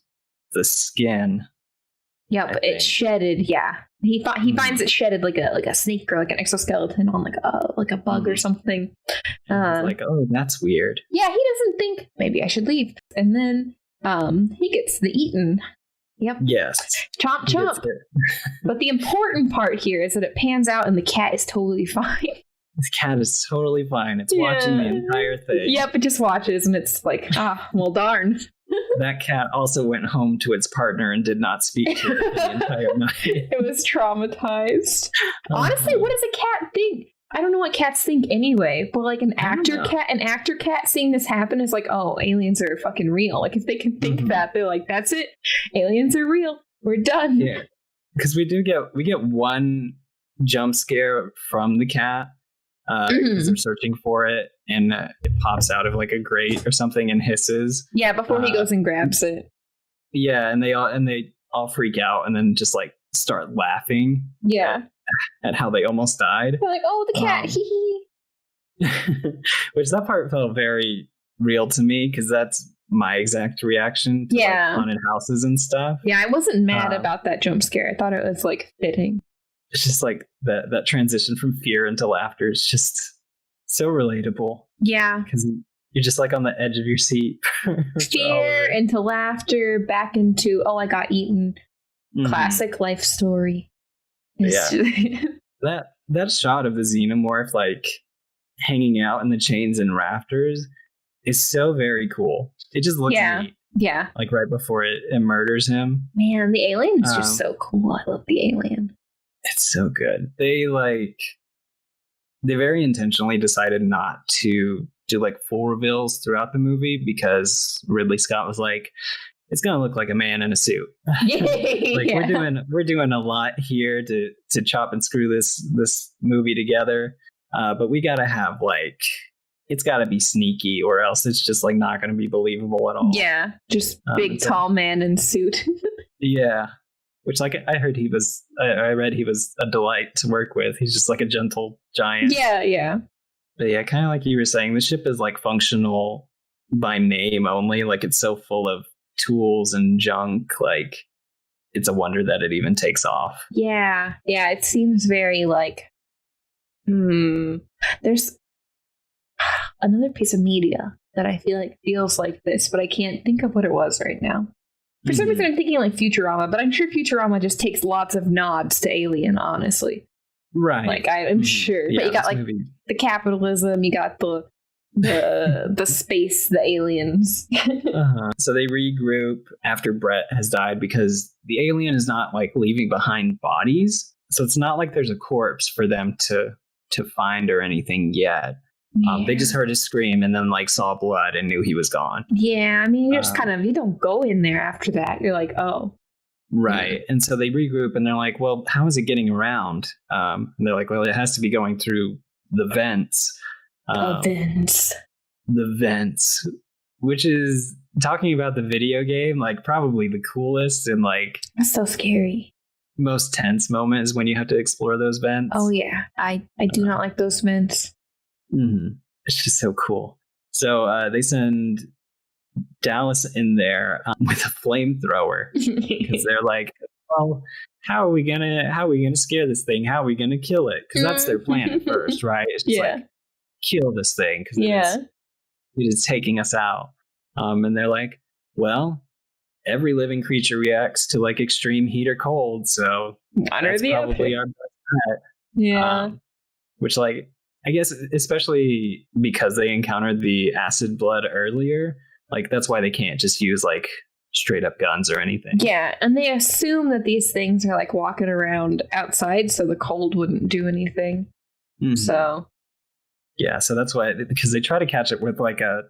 the skin. Yep, it's shedded. Yeah, he finds it shedded like a snake or like an exoskeleton on like a bug or something. Like, oh, that's weird. Yeah, he doesn't think maybe I should leave, and then he gets the eaten. Yep. Yes. Chomp chomp. But the important part here is that it pans out and the cat is totally fine. This cat is totally fine. It's watching the entire thing. Yep, it just watches and it's like, well, darn. That cat also went home to its partner and did not speak to it the entire night. It was traumatized. Honestly, what does a cat think? I don't know what cats think anyway, but like an actor cat seeing this happen is like, oh, aliens are fucking real. Like if they can think that, they're like, that's it. Aliens are real. We're done. Yeah. Because we get one jump scare from the cat. Because they're searching for it and it pops out of like a grate or something and hisses. Yeah, before he goes and grabs it. Yeah, and they all freak out and then just like start laughing. Yeah. at how they almost died. They're like, oh, the cat, hee hee. Which that part felt very real to me because that's my exact reaction to like haunted houses and stuff. Yeah, I wasn't mad about that jump scare. I thought it was like fitting. It's just like that transition from fear into laughter is just so relatable. Yeah. Because you're just like on the edge of your seat. Fear into laughter, back into, oh, I got eaten. Classic life story. That shot of the xenomorph like hanging out in the chains and rafters is so very cool. It just looks neat. Yeah. Like right before it murders him. Man, the alien is just so cool. I love the alien. It's so good. They very intentionally decided not to do like full reveals throughout the movie because Ridley Scott was like, it's gonna look like a man in a suit. We're doing a lot here to chop and screw this movie together. But we gotta have like, it's gotta be sneaky or else it's just like not gonna be believable at all. Yeah, just big tall man in suit. Yeah. Which, like, I read he was a delight to work with. He's just like a gentle giant. Yeah. But yeah, kind of like you were saying, the ship is like functional by name only. Like, it's so full of tools and junk. Like, it's a wonder that it even takes off. Yeah. It seems very like, there's another piece of media that I feel like feels like this, but I can't think of what it was right now. For some reason, I'm thinking like Futurama, but I'm sure Futurama just takes lots of nods to Alien, honestly. Right. Like, I'm sure. But you got like the capitalism, you got the space, the aliens. So they regroup after Brett has died because the alien is not like leaving behind bodies. So it's not like there's a corpse for them to find or anything yet. They just heard his scream and then like saw blood and knew he was gone. Yeah, I mean, you're just you don't go in there after that. You're like, oh. Right. Yeah. And so they regroup and they're like, well, how is it getting around? And they're like, well, it has to be going through the vents. The vents, which is talking about the video game, like probably the coolest and like. That's so scary. Most tense moment is when you have to explore those vents. Oh, yeah. I do not like those vents. It's just so cool. So they send Dallas in there with a flamethrower because they're like, well, how are we gonna scare this thing? How are we gonna kill it? Because that's their plan at first, right? It's just like kill this thing because it is taking us out. And they're like, well, every living creature reacts to like extreme heat or cold, so that's probably our best bet. Yeah. Which like. I guess especially because they encountered the acid blood earlier, like that's why they can't just use like straight up guns or anything. Yeah, and they assume that these things are like walking around outside, so the cold wouldn't do anything. So yeah, so that's why, because they try to catch it with like a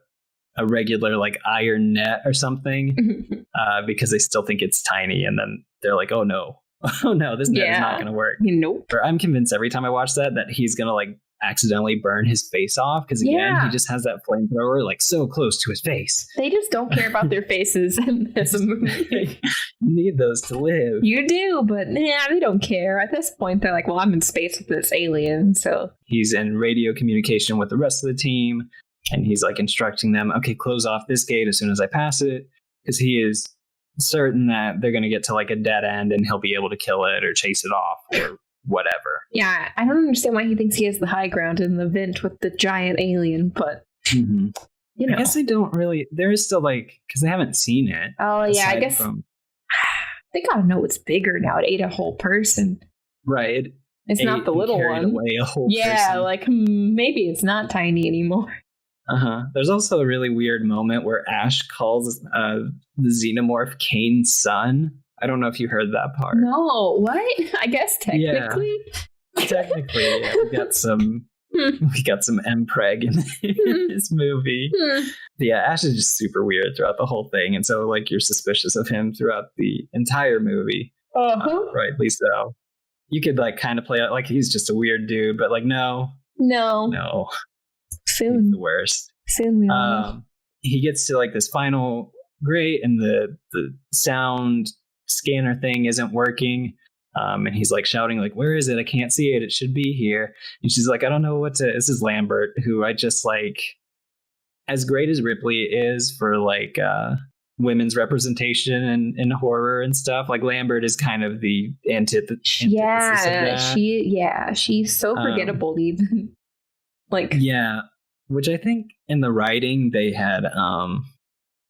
regular like iron net or something, because they still think it's tiny, and then they're like, oh no, this net is not going to work. Nope. Or I'm convinced every time I watch that he's going to like accidentally burn his face off because again he just has that flamethrower like so close to his face. They just don't care about their faces in this movie. You need those to live. You do, but they don't care. At this point they're like, well, I'm in space with this alien, so he's in radio communication with the rest of the team and he's like instructing them, okay, close off this gate as soon as I pass it, because he is certain that they're going to get to like a dead end and he'll be able to kill it or chase it off or whatever. Yeah, I don't understand why he thinks he has the high ground in the vent with the giant alien, but you know. I guess they don't really. There is still like, because they haven't seen it. Oh yeah, I guess they gotta know it's bigger now. It ate a whole person. Right. It's not the little one. Away a whole person. Like maybe it's not tiny anymore. There's also a really weird moment where Ash calls the xenomorph Kane's son. I don't know if you heard that part. No, what? I guess technically. Yeah. Technically, yeah. We got some MPreg in this movie. But yeah, Ash is just super weird throughout the whole thing, and so like you're suspicious of him throughout the entire movie. Rightly so. You could like kind of play out like he's just a weird dude, but like no. Soon. He's the worst. Soon we will. He gets to like this final grate, and the sound scanner thing isn't working, And he's like shouting like, where is it? I can't see it. It should be here. And she's like, I don't know what to. This is Lambert, who I just like, as great as Ripley is for like women's representation in horror and stuff. Like Lambert is kind of the antithesis of that. She's so forgettable even. Like, yeah, which I think in the writing they had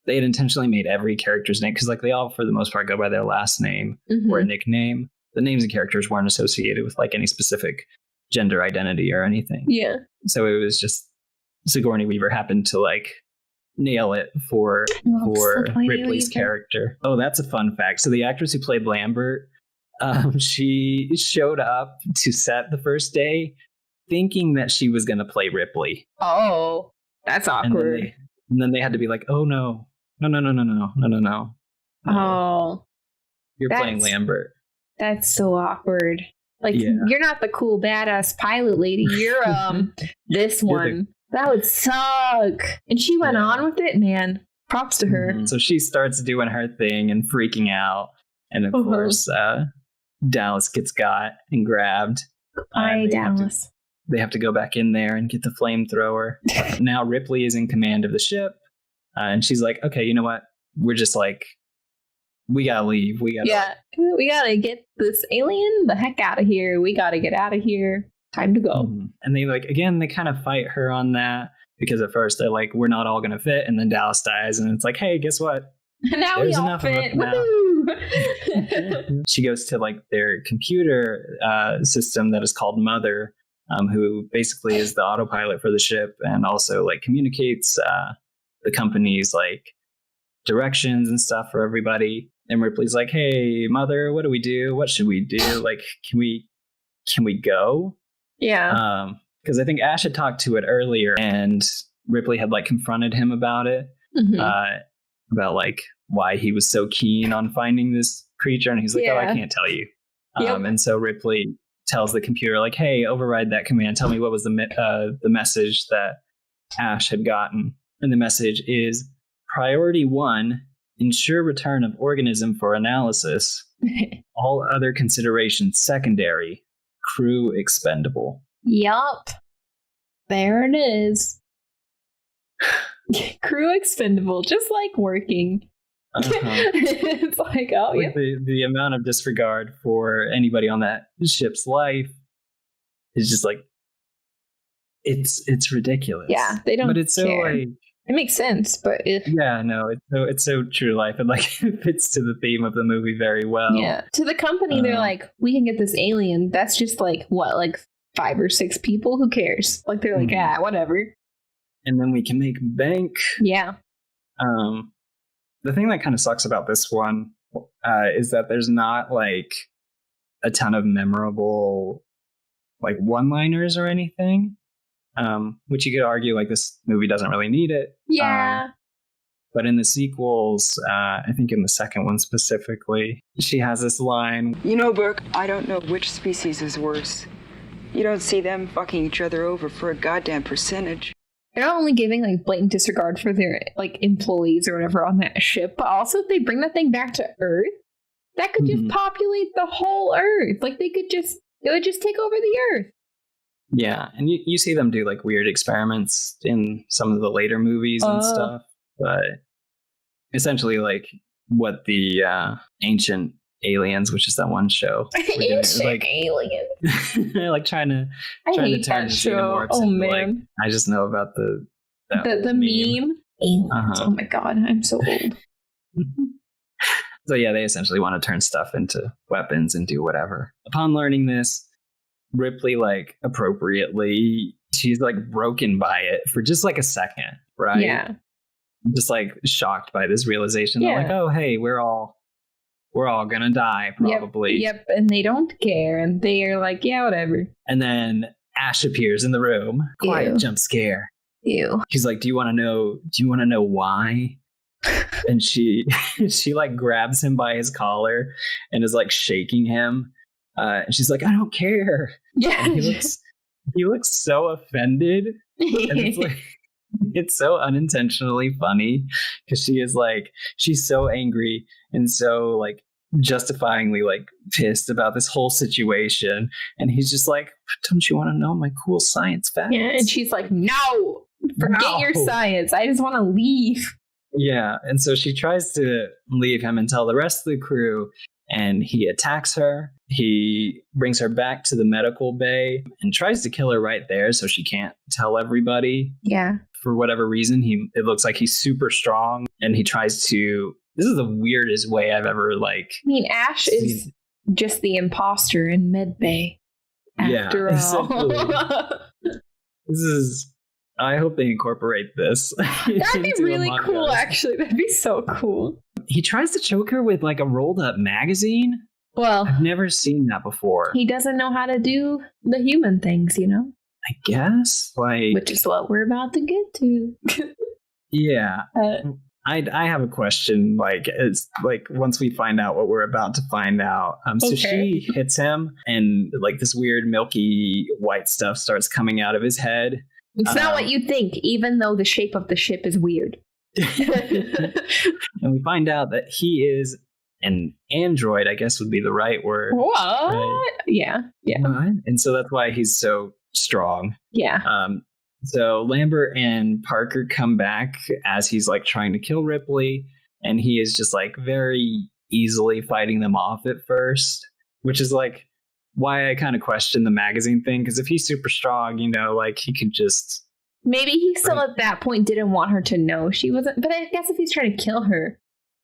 intentionally made every character's name, because like they all for the most part go by their last name or a nickname. The names of characters weren't associated with like any specific gender identity or anything. Yeah. So it was just Sigourney Weaver happened to like nail it for Ripley's character. Oh, that's a fun fact. So the actress who played Lambert, she showed up to set the first day thinking that she was going to play Ripley. Oh, that's awkward. And then they had to be like, oh no. Oh, you're playing Lambert. That's so awkward. Like, you're not the cool badass pilot lady. You're this one. That would suck. And she went on with it, man. Props to her. So she starts doing her thing and freaking out. And of course, Dallas gets got and grabbed. Hi, Dallas. They have to go back in there and get the flamethrower. Now Ripley is in command of the ship. And she's like, okay, you know what? We're just like, we gotta leave. We gotta get this alien the heck out of here. We gotta get out of here. Time to go. And they kind of fight her on that, because at first they're like, we're not all gonna fit, and then Dallas dies, and it's like, hey, guess what? Now there's we all fit. She goes to like their computer system that is called Mother, who basically is the autopilot for the ship and also like communicates the company's like directions and stuff for everybody. And Ripley's like, hey, Mother, what do we do? What should we do? Like, can we go? Yeah. Because I think Ash had talked to it earlier, and Ripley had like confronted him about it, about like why he was so keen on finding this creature. And he's like, oh, I can't tell you. And so Ripley tells the computer like, hey, override that command. Tell me what was the message that Ash had gotten. And the message is priority 1, ensure return of organism for analysis. All other considerations secondary. Crew expendable. Yup. There it is. Crew expendable, just like working. It's like, oh, like the amount of disregard for anybody on that ship's life is just like, it's ridiculous. Yeah, they don't. But it's so care. like, it makes sense, but it's so true to life, and like it fits to the theme of the movie very well. Yeah, to the company, they're like, we can get this alien. That's just like what, like 5 or 6 people. Who cares? Like they're like, whatever. And then we can make bank. Yeah. The thing that kind of sucks about this one is that there's not like a ton of memorable like one-liners or anything. Which you could argue like this movie doesn't really need it. Yeah. But in the sequels, I think in the second one specifically, she has this line. You know, Burke, I don't know which species is worse. You don't see them fucking each other over for a goddamn percentage. They're not only giving like blatant disregard for their like employees or whatever on that ship, but also if they bring that thing back to Earth, that could just populate the whole Earth. Like it would just take over the Earth. Yeah, and you see them do like weird experiments in some of the later movies and stuff, but essentially like what the Ancient Aliens, which is that one show, Ancient Aliens, like trying to turn the xenomorphs. Oh into, man, like, I just know about the meme. Aliens. Oh my god, I'm so old. So yeah, they essentially want to turn stuff into weapons and do whatever. Upon learning this, Ripley, like, appropriately, she's like broken by it for just like a second, right? Yeah. Just like shocked by this realization. They're like, oh, hey, we're all gonna die, probably. Yep. And they don't care. And they are like, yeah, whatever. And then Ash appears in the room. Quiet jump scare. Ew. She's like, do you want to know why? And she like grabs him by his collar and is like shaking him. And she's like, I don't care. Yeah. And he looks so offended. And it's like, it's so unintentionally funny because she's so angry and so like justifyingly like pissed about this whole situation, and he's just like, don't you want to know my cool science facts? Yeah, and she's like, no, forget No. your science. I just want to leave. Yeah, and so she tries to leave him and tell the rest of the crew, and he attacks her. He brings her back to the medical bay and tries to kill her right there so she can't tell everybody. Yeah. For whatever reason, it looks like he's super strong, and he tries to. This is the weirdest way I've ever like. I mean, Ash is just the imposter in Medbay. After all. This is. I hope they incorporate this. That'd be really cool, actually. That'd be so cool. He tries to choke her with like a rolled up magazine. Well, I've never seen that before. He doesn't know how to do the human things, you know? I guess. Like, which is what we're about to get to. Yeah. I have a question. Like, it's like once we find out what we're about to find out. So she hits him, and like this weird milky white stuff starts coming out of his head. It's not what you think, even though the shape of the ship is weird. And we find out that he is an android, I guess would be the right word. What? Right? Yeah. And so that's why he's so strong. Yeah. So Lambert and Parker come back as he's like trying to kill Ripley, and he is just like very easily fighting them off at first, which is like why I kind of question the magazine thing, because if he's super strong, you know, like he could just... Maybe he still at that point didn't want her to know she wasn't, but I guess if he's trying to kill her,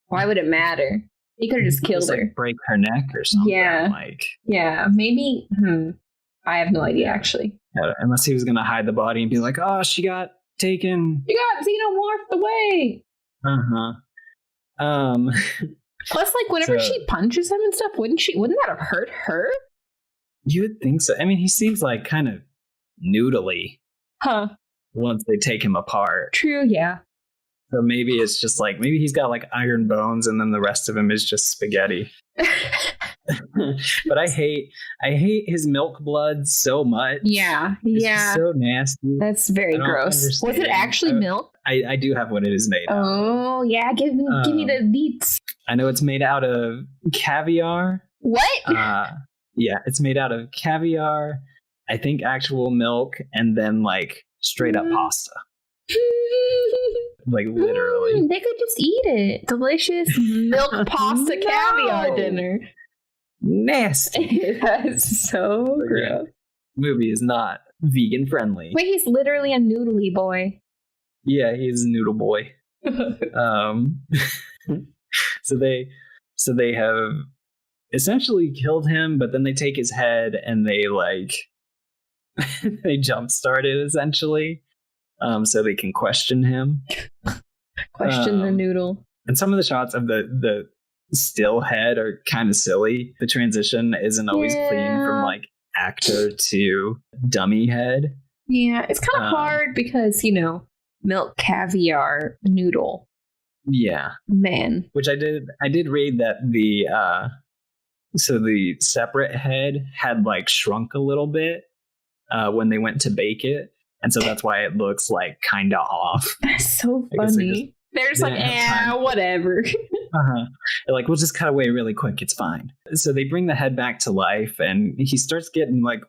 why would it matter? He could have just killed her. Like break her neck or something. Yeah. Yeah, maybe. I have no idea, actually. Unless he was going to hide the body and be like, oh, she got taken. She got xenomorphed away. Plus, like, whenever she punches him and stuff, wouldn't that have hurt her? You would think so. I mean, he seems like kind of noodly. Huh. Once they take him apart. True, yeah. So maybe it's just like, maybe he's got like iron bones and then the rest of him is just spaghetti. But I hate his milk blood so much. Yeah. It's so nasty. That's very gross. Was it actually milk? I do have what it is made out of. Oh, yeah. Give me the deets. I know it's made out of caviar. What? Yeah, it's made out of caviar, I think actual milk, and then like straight up pasta. Like literally. They could just eat it. Delicious milk pasta caviar dinner. Nasty. That's so gross. Movie is not vegan friendly. Wait, he's literally a noodly boy. Yeah, he's a noodle boy. So they have essentially killed him, but then they take his head and they like they jumpstart it essentially, so they can question him. Question the noodle. And some of the shots of the still head are kind of silly. The transition isn't always clean from like actor to dummy head. Yeah, it's kind of hard because, you know, milk caviar noodle. Yeah. Man. Which I did read that the separate head had like shrunk a little bit when they went to bake it. And so that's why it looks like kind of off. That's so funny. They're just like, whatever. They're like, we'll just cut away really quick. It's fine. So they bring the head back to life and he starts getting like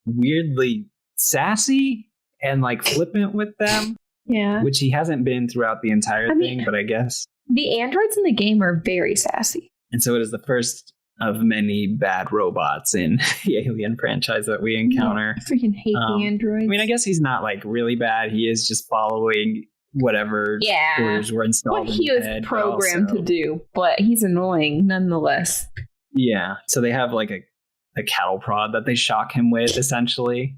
weirdly sassy and like flippant with them. Yeah. Which he hasn't been throughout the entire thing, but I guess. The androids in the game are very sassy. And so it is the first of many bad robots in the Alien franchise that we encounter. I freaking hate the androids. I mean, I guess he's not like really bad. He is just following whatever orders were installed. What he was programmed to do, but he's annoying nonetheless. Yeah. So they have like a cattle prod that they shock him with essentially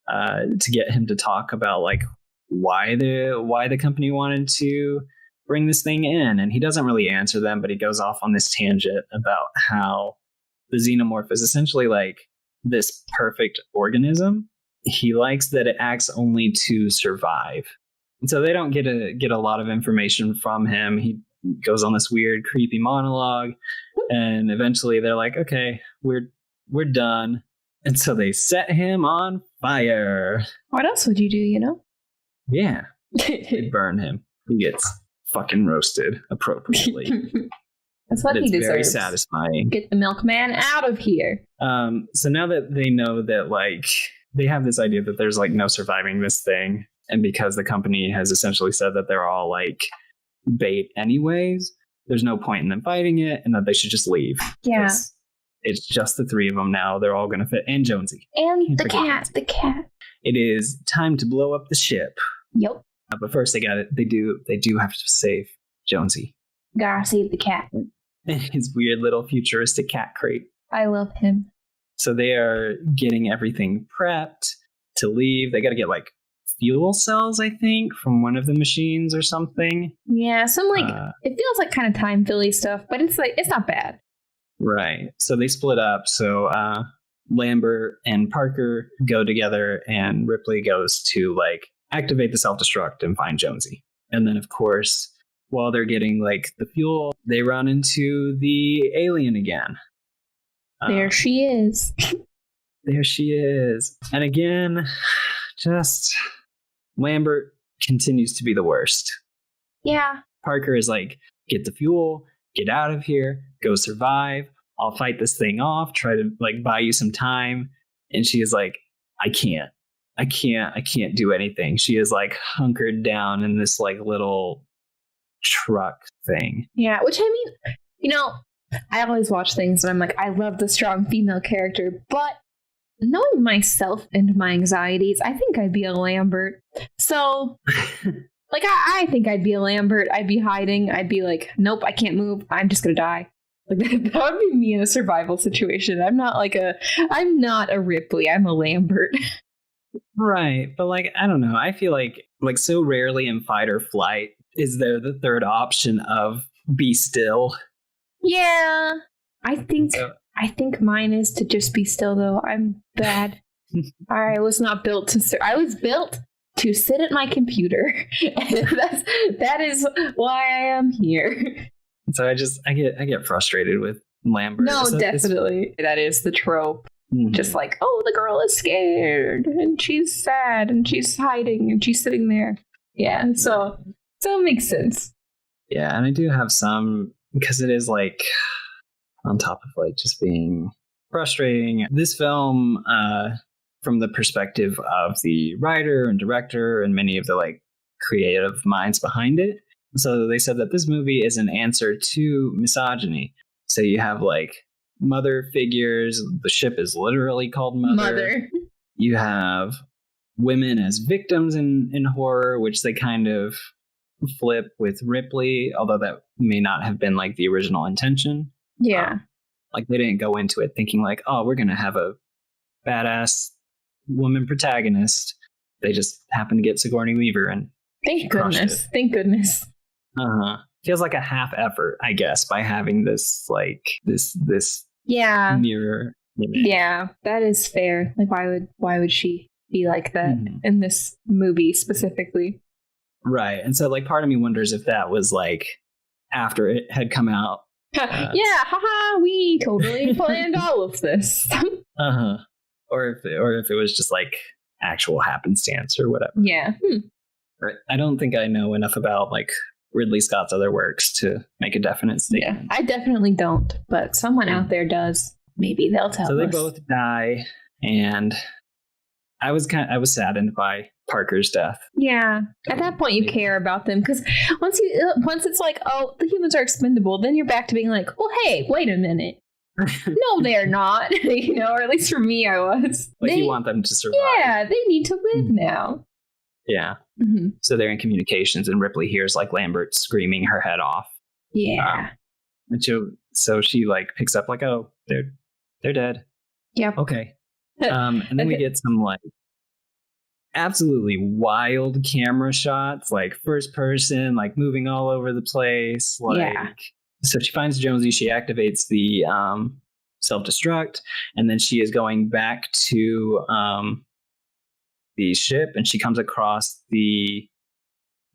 to get him to talk about like why the company wanted to bring this thing in, and he doesn't really answer them, but he goes off on this tangent about how the xenomorph is essentially like this perfect organism. He likes that it acts only to survive, and so they don't get a lot of information from him. He goes on this weird, creepy monologue, and eventually they're like, "Okay, we're done," and so they set him on fire. What else would you do? You know? Yeah, they burn him. He gets fucking roasted appropriately. That's what he deserves. Very satisfying. Get the milkman out of here. So now that they know that, like, they have this idea that there's, like, no surviving this thing, and because the company has essentially said that they're all, like, bait anyways, there's no point in them fighting it, and that they should just leave. Yeah. It's just the three of them now. They're all going to fit. And Jonesy. And the cat. The cat. It is time to blow up the ship. Yep. But first, they do have to save Jonesy. Gotta save the cat. His weird little futuristic cat crate. I love him. So they are getting everything prepped to leave. They got to get, like, fuel cells, I think, from one of the machines or something. Yeah, some, like, it feels like kind of time-filly stuff, but it's not bad. Right. So they split up. So Lambert and Parker go together, and Ripley goes to, like, activate the self-destruct and find Jonesy. And then, of course, while they're getting, like, the fuel, they run into the alien again. There she is. There she is. And again, just Lambert continues to be the worst. Yeah. Parker is like, get the fuel, get out of here, go survive. I'll fight this thing off, try to, like, buy you some time. And she is like, I can't do anything. She is, like, hunkered down in this, like, little truck thing. Yeah, which, I mean, you know, I always watch things and I'm like, I love the strong female character, but knowing myself and my anxieties, I think I'd be a Lambert. So, like, I think I'd be a Lambert. I'd be hiding. I'd be like, nope, I can't move. I'm just gonna die. Like, that would be me in a survival situation. I'm not a Ripley. I'm a Lambert. Right. But, like, I don't know. I feel like so rarely in fight or flight is there the third option of be still. Yeah. I think mine is to just be still, though. I'm bad. I was not built to I was built to sit at my computer. That is why I am here. So I get frustrated with Lambert. No, definitely. That is the trope. Mm-hmm. Just like, oh, the girl is scared and she's sad and she's hiding and she's sitting there. Yeah, so it makes sense. Yeah, and I do have some, because it is, like, on top of, like, just being frustrating. This film, from the perspective of the writer and director and many of the, like, creative minds behind it. So they said that this movie is an answer to misogyny. So you have, like, mother figures. The ship is literally called Mother. You have women as victims in horror, which they kind of flip with Ripley, although that may not have been, like, the original intention. Yeah. Like, they didn't go into it thinking, like, oh, we're going to have a badass woman protagonist. They just happened to get Sigourney Weaver, and thank goodness. Feels like a half effort, I guess, by having this, like, this mirror image. Yeah, that is fair. Like, why would she be like that in this movie specifically? Right. And so, like, part of me wonders if that was, like, after it had come out. Yeah, haha, we totally planned all of this. Or if it was just, like, actual happenstance or whatever. Yeah. Right. I don't think I know enough about, like, Ridley Scott's other works to make a definite statement. Yeah, I definitely don't, but someone out there does. Maybe they'll tell us. So they both die, and I was saddened by Parker's death. Yeah, at that point you care about them, because once it's like, oh, the humans are expendable, then you're back to being like, well, hey, wait a minute. No, they're not. Or at least for me, I was. You want them to survive. Yeah, they need to live now. Yeah. So they're in communications, and Ripley hears, like, Lambert screaming her head off. Yeah. And so she, like, picks up, like, oh, they're dead. Yep. Okay. And then we get some, like, absolutely wild camera shots, like, first person, like, moving all over the place. Like, yeah. So she finds Jonesy, she activates the self-destruct, and then she is going back to the ship, and she comes across the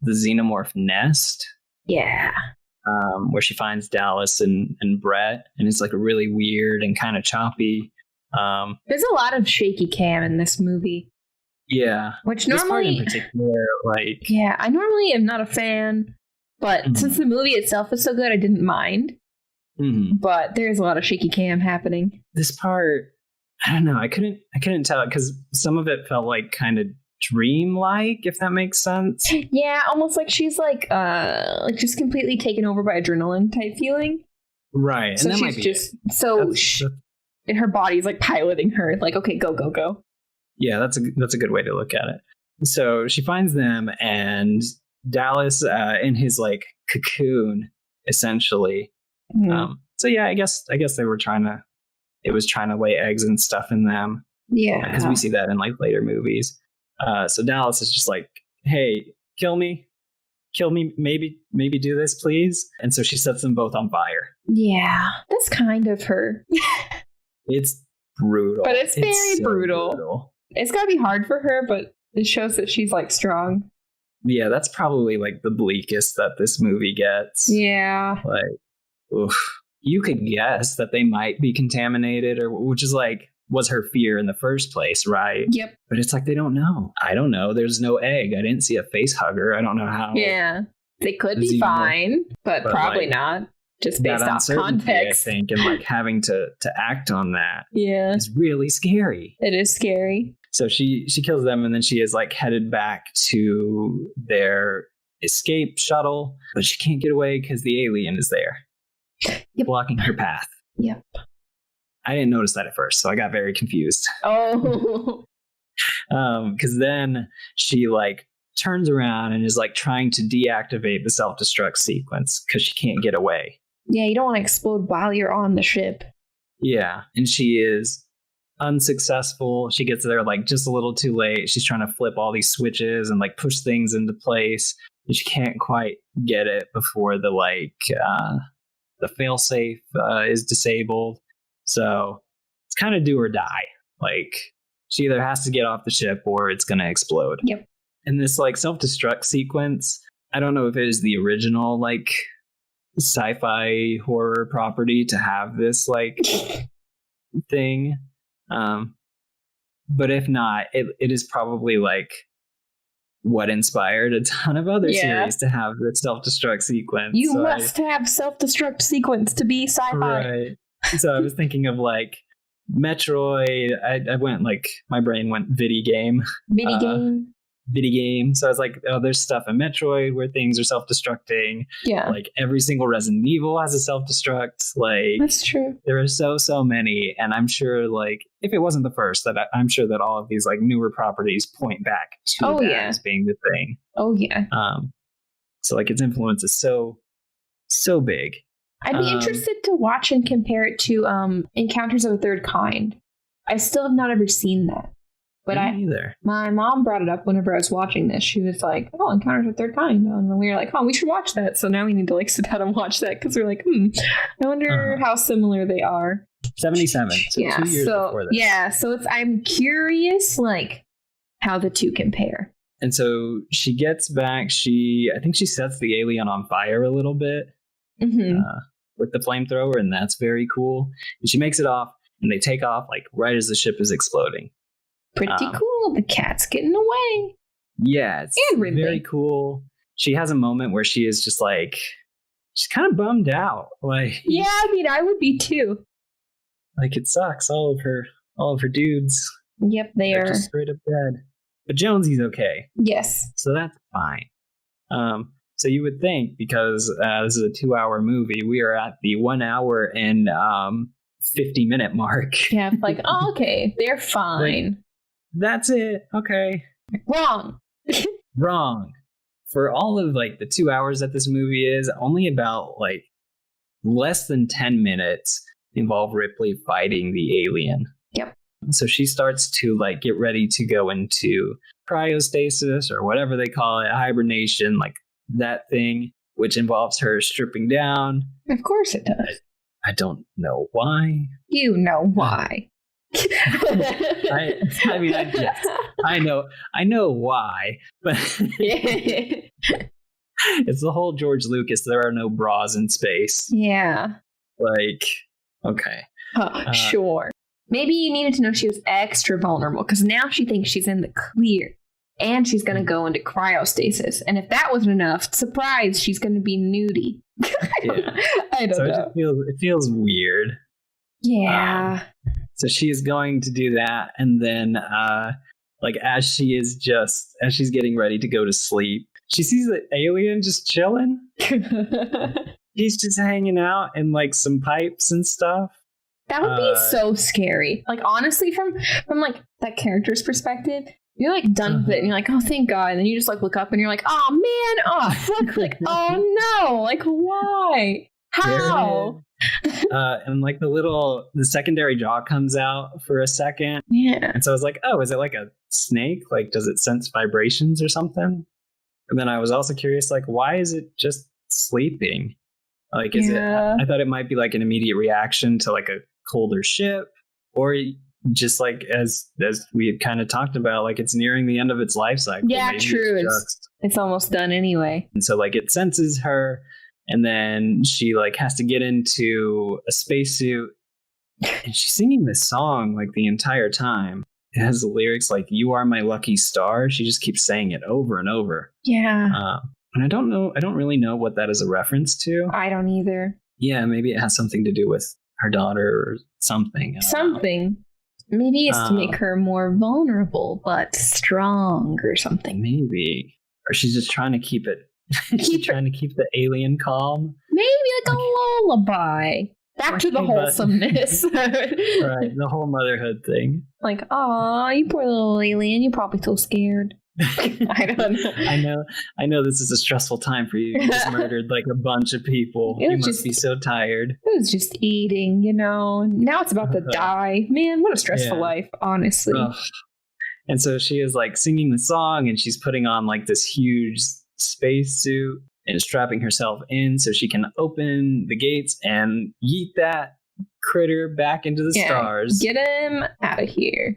xenomorph nest. Yeah. Where she finds Dallas and Brett, and it's, like, really weird and kind of choppy. There's a lot of shaky cam in this movie. Yeah. Which normally, this part in particular, like, yeah, I normally am not a fan, but since the movie itself is so good, I didn't mind. Mm-hmm. But there's a lot of shaky cam happening. This part, I don't know. I couldn't tell because some of it felt like kind of dreamlike, if that makes sense. Yeah, almost like she's like just completely taken over by adrenaline type feeling. Right. So and that she's might be just it. and her body's like piloting her, like, okay, go, go, go. Yeah, that's a good way to look at it. So she finds them, and Dallas in his like cocoon, essentially. Mm. So yeah, I guess they were trying to lay eggs and stuff in them. Yeah, because we see that in like later movies. So Dallas is just like, hey, kill me, maybe do this, please. And so she sets them both on fire. Yeah, that's kind of her. It's brutal. But it's very so brutal. It's gotta be hard for her, but it shows that she's like strong. Yeah, that's probably like the bleakest that this movie gets. Yeah. Like, oof. You could guess that they might be contaminated, or which is like was her fear in the first place, right? Yep. But it's like they don't know. I don't know. There's no egg. I didn't see a face hugger. I don't know how. Yeah. They could be fine, but probably like, not. Just based off context. I think, and like having to act on that is really scary. It is scary. So she kills them, and then she is like headed back to their escape shuttle, but she can't get away because the alien is there, blocking her path. Yep. I didn't notice that at first, so I got very confused. Oh. Because then she like turns around and is like trying to deactivate the self-destruct sequence because she can't get away. Yeah, you don't want to explode while you're on the ship. Yeah, and she is unsuccessful. She gets there like just a little too late. She's trying to flip all these switches and like push things into place, and she can't quite get it before the failsafe is disabled. So it's kind of do or die. Like she either has to get off the ship or it's going to explode. Yep. And this like self-destruct sequence, I don't know if it is the original like sci-fi horror property to have this like thing. But if not, it is probably like what inspired a ton of other series to have the self-destruct sequence. You must have self-destruct sequence to be sci-fi. Right. So I was thinking of like Metroid. I went like my brain went Vidi game. So I was like, oh, there's stuff in Metroid where things are self-destructing. Yeah. Like every single Resident Evil has a self-destruct. Like that's true. There are so many, and I'm sure like if it wasn't the first, that I'm sure that all of these like newer properties point back to that as being the thing. Oh yeah. So like its influence is so big. I'd be interested to watch and compare it to Encounters of a Third Kind. I still have not ever seen that. But either. My mom brought it up whenever I was watching this. She was like, oh, Encounters of a Third Kind. And we were like, oh, we should watch that. So now we need to like sit down and watch that because we're like, I wonder how similar they are. 77. So 2 years before this. Yeah, so I'm curious like how the two compare. And so she gets back. I think she sets the alien on fire a little bit. Mm-hmm. With the flamethrower, and that's very cool. And she makes it off, and they take off like right as the ship is exploding. Pretty cool. The cat's getting away. Yeah, it's very cool. She has a moment where she is just like, she's kind of bummed out. Like, yeah, I mean, I would be too. Like it sucks. All of her dudes. Yep, they are just straight up dead. But Jonesy's okay. Yes. So that's fine. So you would think, because this is a 2-hour movie, we are at the 1 hour and 50-minute mark. Yeah, like, oh, okay, they're fine. Like, that's it. Okay. Wrong. Wrong. For all of like the 2 hours that this movie is, only about like less than 10 minutes involve Ripley fighting the alien. Yep. So she starts to like get ready to go into cryostasis or whatever they call it, hibernation, like that thing, which involves her stripping down. Of course it does. I don't know why. You know why. I mean, yes, I know why, but it's the whole George Lucas. There are no bras in space. Yeah. Like, okay. Sure. Maybe you needed to know she was extra vulnerable because now she thinks she's in the clear. and she's going to go into cryostasis. And if that wasn't enough, surprise, she's going to be nudie. I don't know. It feels weird. Yeah. So she is going to do that, and then like as she's getting ready to go to sleep, she sees the alien just chilling. He's just hanging out in like some pipes and stuff. That would be so scary. Like, honestly, from like that character's perspective, you're like done with it and you're like, oh, thank God. And then you just like look up and you're like, oh man, oh fuck, like, oh no, like why? How? And like the secondary jaw comes out for a second. Yeah. And so I was like, oh, is it like a snake? Like, does it sense vibrations or something? And then I was also curious, like, why is it just sleeping? Like, is it? I thought it might be like an immediate reaction to like a colder ship, or just like as we had kind of talked about, like it's nearing the end of its life cycle. Yeah, maybe true. It's almost done anyway. And so like it senses her, and then she like has to get into a spacesuit, and she's singing this song like the entire time. It has the lyrics like "You are my lucky star." She just keeps saying it over and over. Yeah. And I don't really know what that is a reference to. I don't either. Yeah, maybe it has something to do with her daughter or something. Something. Maybe it's to make her more vulnerable but strong or something. Maybe. Or she's just trying to keep it. She's trying to keep the alien calm. Maybe like a lullaby. Back to the wholesomeness. Right, the whole motherhood thing. Like, aw, you poor little alien. You're probably so scared. I don't know. I know this is a stressful time for you. You just murdered like a bunch of people. You must be so tired. It was just eating, you know. Now it's about to die. Man, what a stressful life, honestly. And so she is like singing the song, and she's putting on like this huge spacesuit and strapping herself in so she can open the gates and yeet that critter back into the stars. Get him out of here.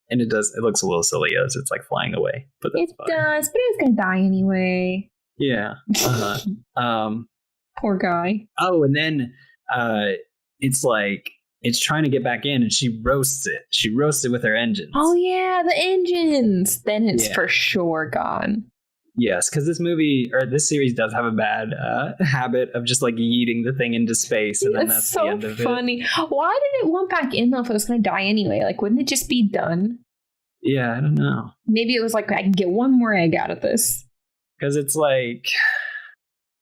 And it looks a little silly as it's like flying away. But that's fine. Does, but it's gonna die anyway. Yeah. Poor guy. Oh, and then it's like it's trying to get back in, and she roasts it. She roasts it with her engines. Oh yeah, the engines. Then it's for sure gone. Yes, because this series does have a bad habit of just like yeeting the thing into space, and then that's so the end of funny. Why did it want back in though if it was going to die anyway? Like, wouldn't it just be done? Yeah, I don't know. Maybe it was like, I can get one more egg out of this. Because it's like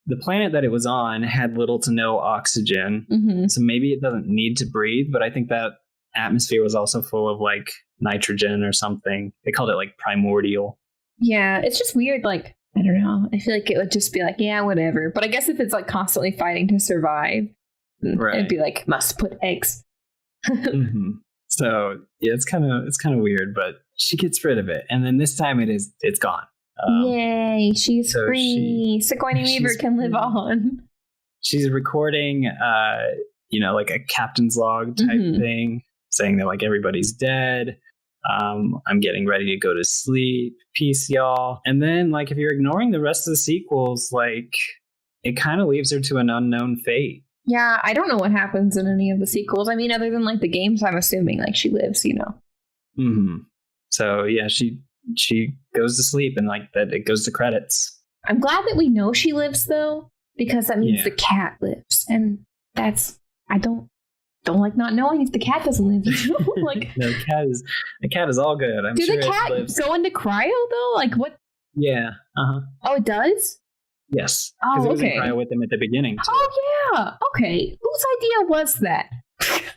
the planet that it was on had little to no oxygen, so maybe it doesn't need to breathe. But I think that atmosphere was also full of like nitrogen or something. They called it like primordial. Yeah, it's just weird. Like, I don't know. I feel like it would just be like, yeah, whatever. But I guess if it's like constantly fighting to survive, it'd be like, must put eggs. So yeah, it's kind of weird, but she gets rid of it, and then this time it's gone. Yay, she's free. Sigourney Weaver can live on. She's recording, like a captain's log type thing, saying that like everybody's dead. I'm getting ready to go to sleep. Peace, y'all. And then, like, if you're ignoring the rest of the sequels, like, it kind of leaves her to an unknown fate. Yeah, I don't know what happens in any of the sequels. I mean, other than, like, the games, I'm assuming, like, she lives, you know. So, yeah, she goes to sleep, and, like, that it goes to credits. I'm glad that we know she lives, though, because that means the cat lives. And that's... I don't like not knowing if the cat doesn't live. Like, no, the cat is all good. I'm sure the cat go into cryo though? Like what? Yeah. Oh, it does. Yes. Oh, it was in cryo with him at the beginning. Too. Oh yeah. Okay. Whose idea was that?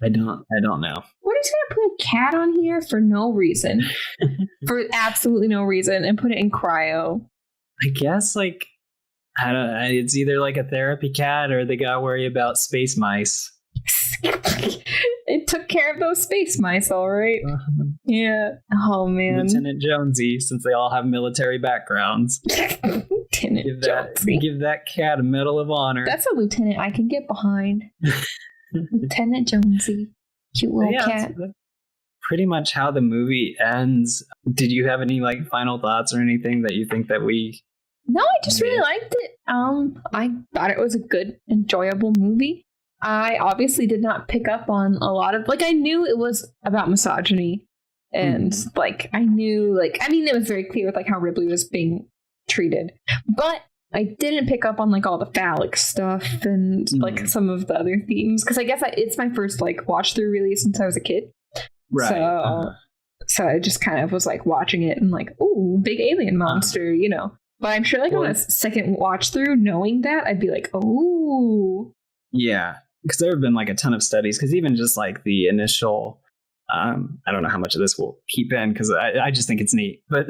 I don't know. We're just gonna put a cat on here for no reason, for absolutely no reason, and put it in cryo. I guess like I don't know. It's either like a therapy cat or they gotta worry about space mice. It took care of those space mice, all right. Yeah. Oh man. Lieutenant Jonesy, since they all have military backgrounds. Lieutenant Jonesy. Give that cat a Medal of Honor. That's a lieutenant I can get behind. Lieutenant Jonesy, cute little cat. That's pretty much how the movie ends. Did you have any like final thoughts or anything that you think that we? No, I just really liked it. I thought it was a good, enjoyable movie. I obviously did not pick up on a lot of, like, I knew it was about misogyny, And like I knew, like, I mean, it was very clear with like how Ripley was being treated, but I didn't pick up on like all the phallic stuff and like some of the other themes, because I guess it's my first like watch through really since I was a kid. Right. So I just kind of was like watching it and like, ooh, big alien monster, you know. But I'm sure like on a second watch through, knowing that, I'd be like, oh. Yeah. Because there have been like a ton of studies, because even just like the initial, I don't know how much of this we'll keep in because I just think it's neat, but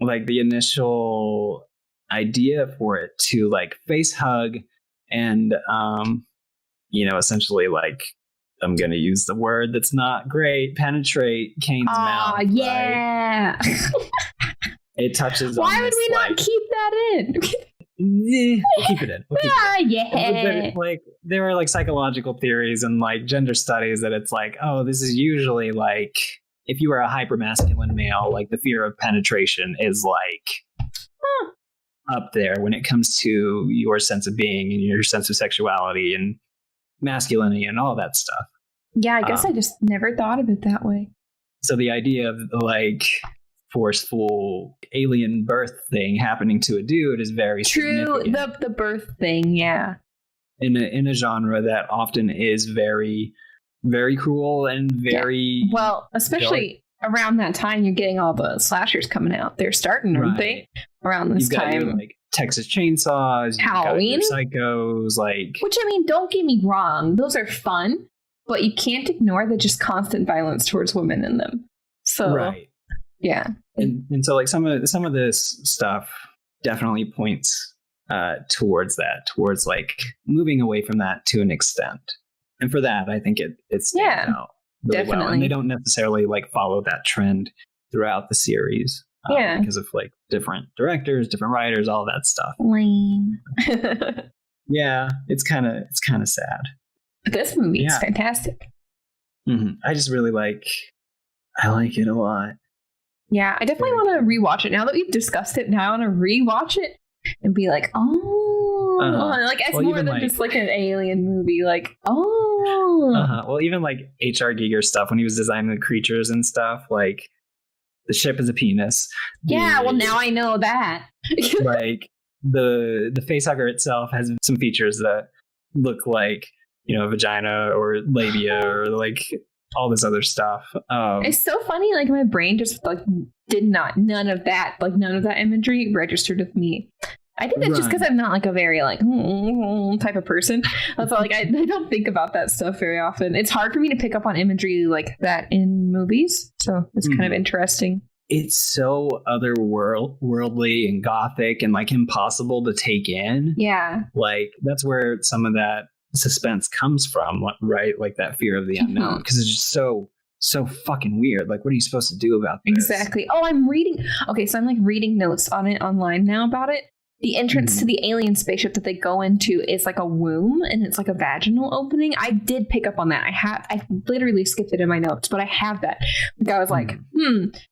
like the initial idea for it to like face hug and, you know, essentially like, I'm going to use the word that's not great, penetrate Kane's mouth. Yeah. Right? It touches Why on would this, we not like, keep that in? we'll keep it in. Yeah. Like there are like psychological theories and like gender studies that it's like, oh, this is usually like if you are a hypermasculine male, like the fear of penetration is like up there when it comes to your sense of being and your sense of sexuality and masculinity and all that stuff. Yeah, I guess I just never thought of it that way. So the idea of like forceful alien birth thing happening to a dude is very true. The birth thing, yeah. In a genre that often is very, very cruel and very well, especially around that time, you're getting all the slashers coming out. They're starting, aren't they? Around this time, your, like Texas Chainsaws, Halloween, Psychos, like. Which I mean, don't get me wrong; those are fun, but you can't ignore the just constant violence towards women in them. So, right. Yeah. And so like some of this stuff definitely points towards like moving away from that to an extent. And for that, I think it stands out really definitely. well. And they don't necessarily like follow that trend throughout the series. Because of like different directors, different writers, all that stuff. Lame. Yeah, it's kind of sad. But this movie is fantastic. Mm-hmm. I just really I like it a lot. Yeah, I definitely want to rewatch it. Now that we've discussed it, now I want to rewatch it and be like, like it's more than just like an alien movie. Like, Well, even like H.R. Giger stuff when he was designing the creatures and stuff, like the ship is a penis. Yeah, well now I know that. Like the facehugger itself has some features that look like, you know, vagina or labia or like all this other stuff. It's so funny, like my brain just like none of that imagery registered with me. I think it's just because I'm not like a very like type of person. That's all, like I don't think about that stuff very often. It's hard for me to pick up on imagery like that in movies, so it's kind of interesting. It's so otherworldly and gothic and like impossible to take in. Yeah, like that's where some of that suspense comes from, right? Like that fear of the unknown, because it's just so fucking weird. Like, what are you supposed to do about this? Exactly. Oh, I'm reading reading notes on it online now about it. The entrance to the alien spaceship that they go into is like a womb, and it's like a vaginal opening. I did pick up on that. I literally skipped it in my notes, but I have that. Like I was like,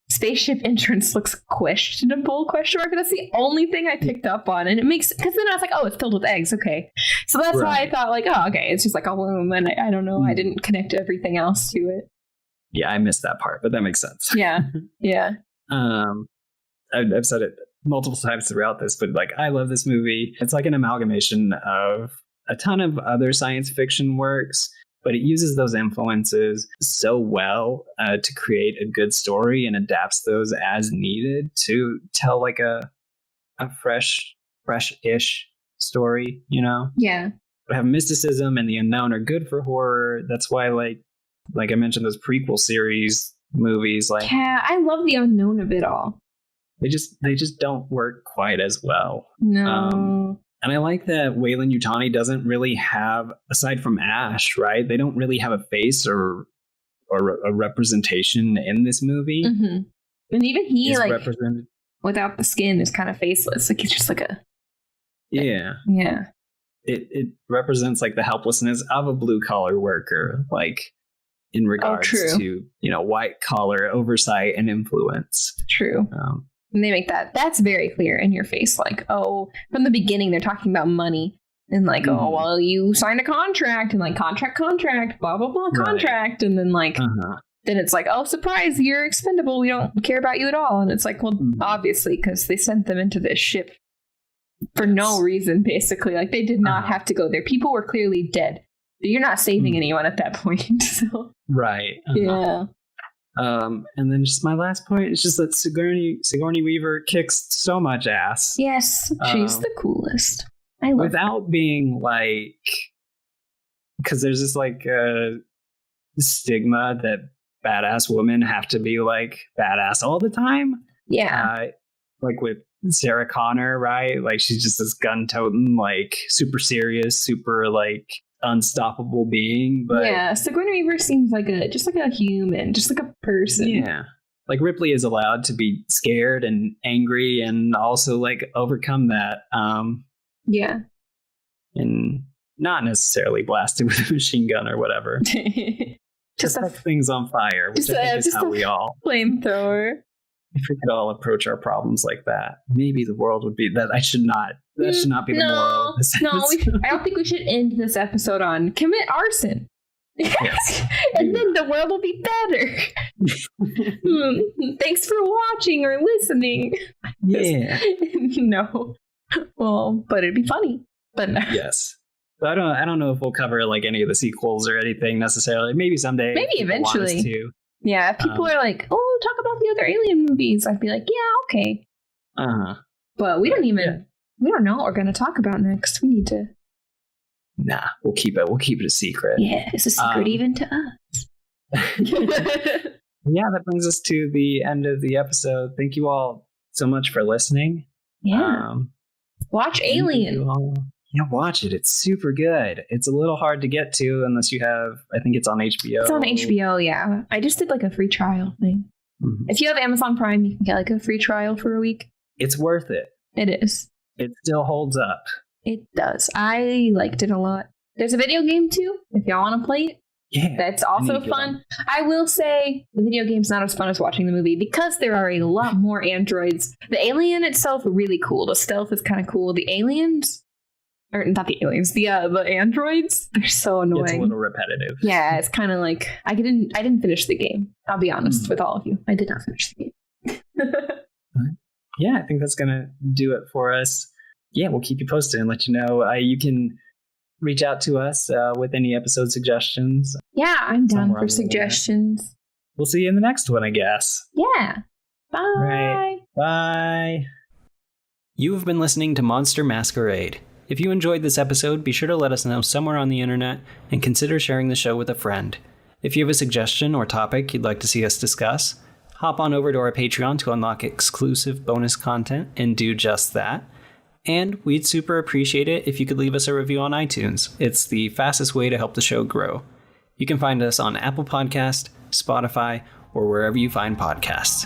spaceship entrance looks questionable, ? And that's the only thing I picked up on. And it makes, because then I was like, oh, it's filled with eggs. Okay. So that's why I thought like, oh, okay, it's just like a womb. And I don't know. I didn't connect everything else to it. Yeah, I missed that part, but that makes sense. Yeah. Yeah. I've said it multiple times throughout this, but like I love this movie. It's like an amalgamation of a ton of other science fiction works, but it uses those influences so well to create a good story and adapts those as needed to tell like a fresh-ish story, you know? Yeah. But have mysticism and the unknown are good for horror. That's why like I mentioned, those prequel series movies, like I love the unknown of it all. They just don't work quite as well. No. And I like that Weyland-Yutani doesn't really have, aside from Ash, right? They don't really have a face or a representation in this movie. Mm-hmm. And even he, like, represented without the skin, is kind of faceless. Like, he's just like a... Yeah. Yeah. It represents, like, the helplessness of a blue-collar worker, like, in regards to, you know, white-collar oversight and influence. True. And they make that's very clear in your face. Like, oh, from the beginning, they're talking about money. And like, oh, well, you signed a contract and like contract, blah, blah, blah, contract. And then like, then it's like, oh, surprise, you're expendable. We don't care about you at all. And it's like, well, obviously, because they sent them into this ship for no reason, basically. Like, they did not have to go there. People were clearly dead. You're not saving anyone at that point. So. Right. Yeah. And then just my last point is just that Sigourney Weaver kicks so much ass. Yes, she's the coolest. I love without being like, because there's this like stigma that badass women have to be like badass all the time. Yeah. Like with Sarah Connor, right? Like she's just this gun-toting, like super serious, super like unstoppable being. But yeah, Sigourney Weaver seems like just like a human, just like a person. Yeah. Like Ripley is allowed to be scared and angry and also like overcome that. Yeah. And not necessarily blasted with a machine gun or whatever. Just set things on fire, which I think is how we all flamethrower. If we could all approach our problems like that, maybe the world would be that. That should not be the moral of this episode. I don't think we should end this episode on commit arson. Yes. And then the world will be better. Thanks for watching or listening. Yeah. No. Well, but it'd be funny. But no. Yes. So I don't know if we'll cover like any of the sequels or anything necessarily. Maybe someday. Maybe eventually. Yeah, if people are like, "Oh, talk about the other Alien movies," I'd be like, "Yeah, okay." But we don't even we don't know what we're going to talk about next. We need to. Nah, we'll keep it a secret. Yeah, it's a secret even to us. Yeah, that brings us to the end of the episode. Thank you all so much for listening. Yeah. Watch Alien. Yeah, watch it. It's super good. It's a little hard to get to unless you have, I think it's on HBO. It's on HBO, yeah. I just did like a free trial thing. Mm-hmm. If you have Amazon Prime, you can get like a free trial for a week. It's worth it. It is. It still holds up. It does. I liked it a lot. There's a video game too, if y'all want to play it. Yeah. That's also fun. I will say the video game's not as fun as watching the movie because there are a lot more androids. The alien itself is really cool. The stealth is kind of cool. The aliens, or not the aliens, the androids, they're so annoying. It's a little repetitive. Yeah, it's kind of like I didn't finish the game. I'll be honest with all of you. I did not finish the game. Yeah, I think that's gonna do it for us. Yeah, we'll keep you posted and let you know. You can reach out to us with any episode suggestions. Yeah, I'm down for suggestions. We'll see you in the next one, I guess. Yeah. Bye. Right. Bye. You have been listening to Monster Masquerade. If you enjoyed this episode, be sure to let us know somewhere on the internet and consider sharing the show with a friend. If you have a suggestion or topic you'd like to see us discuss, hop on over to our Patreon to unlock exclusive bonus content and do just that. And we'd super appreciate it if you could leave us a review on iTunes. It's the fastest way to help the show grow. You can find us on Apple Podcast, Spotify, or wherever you find podcasts.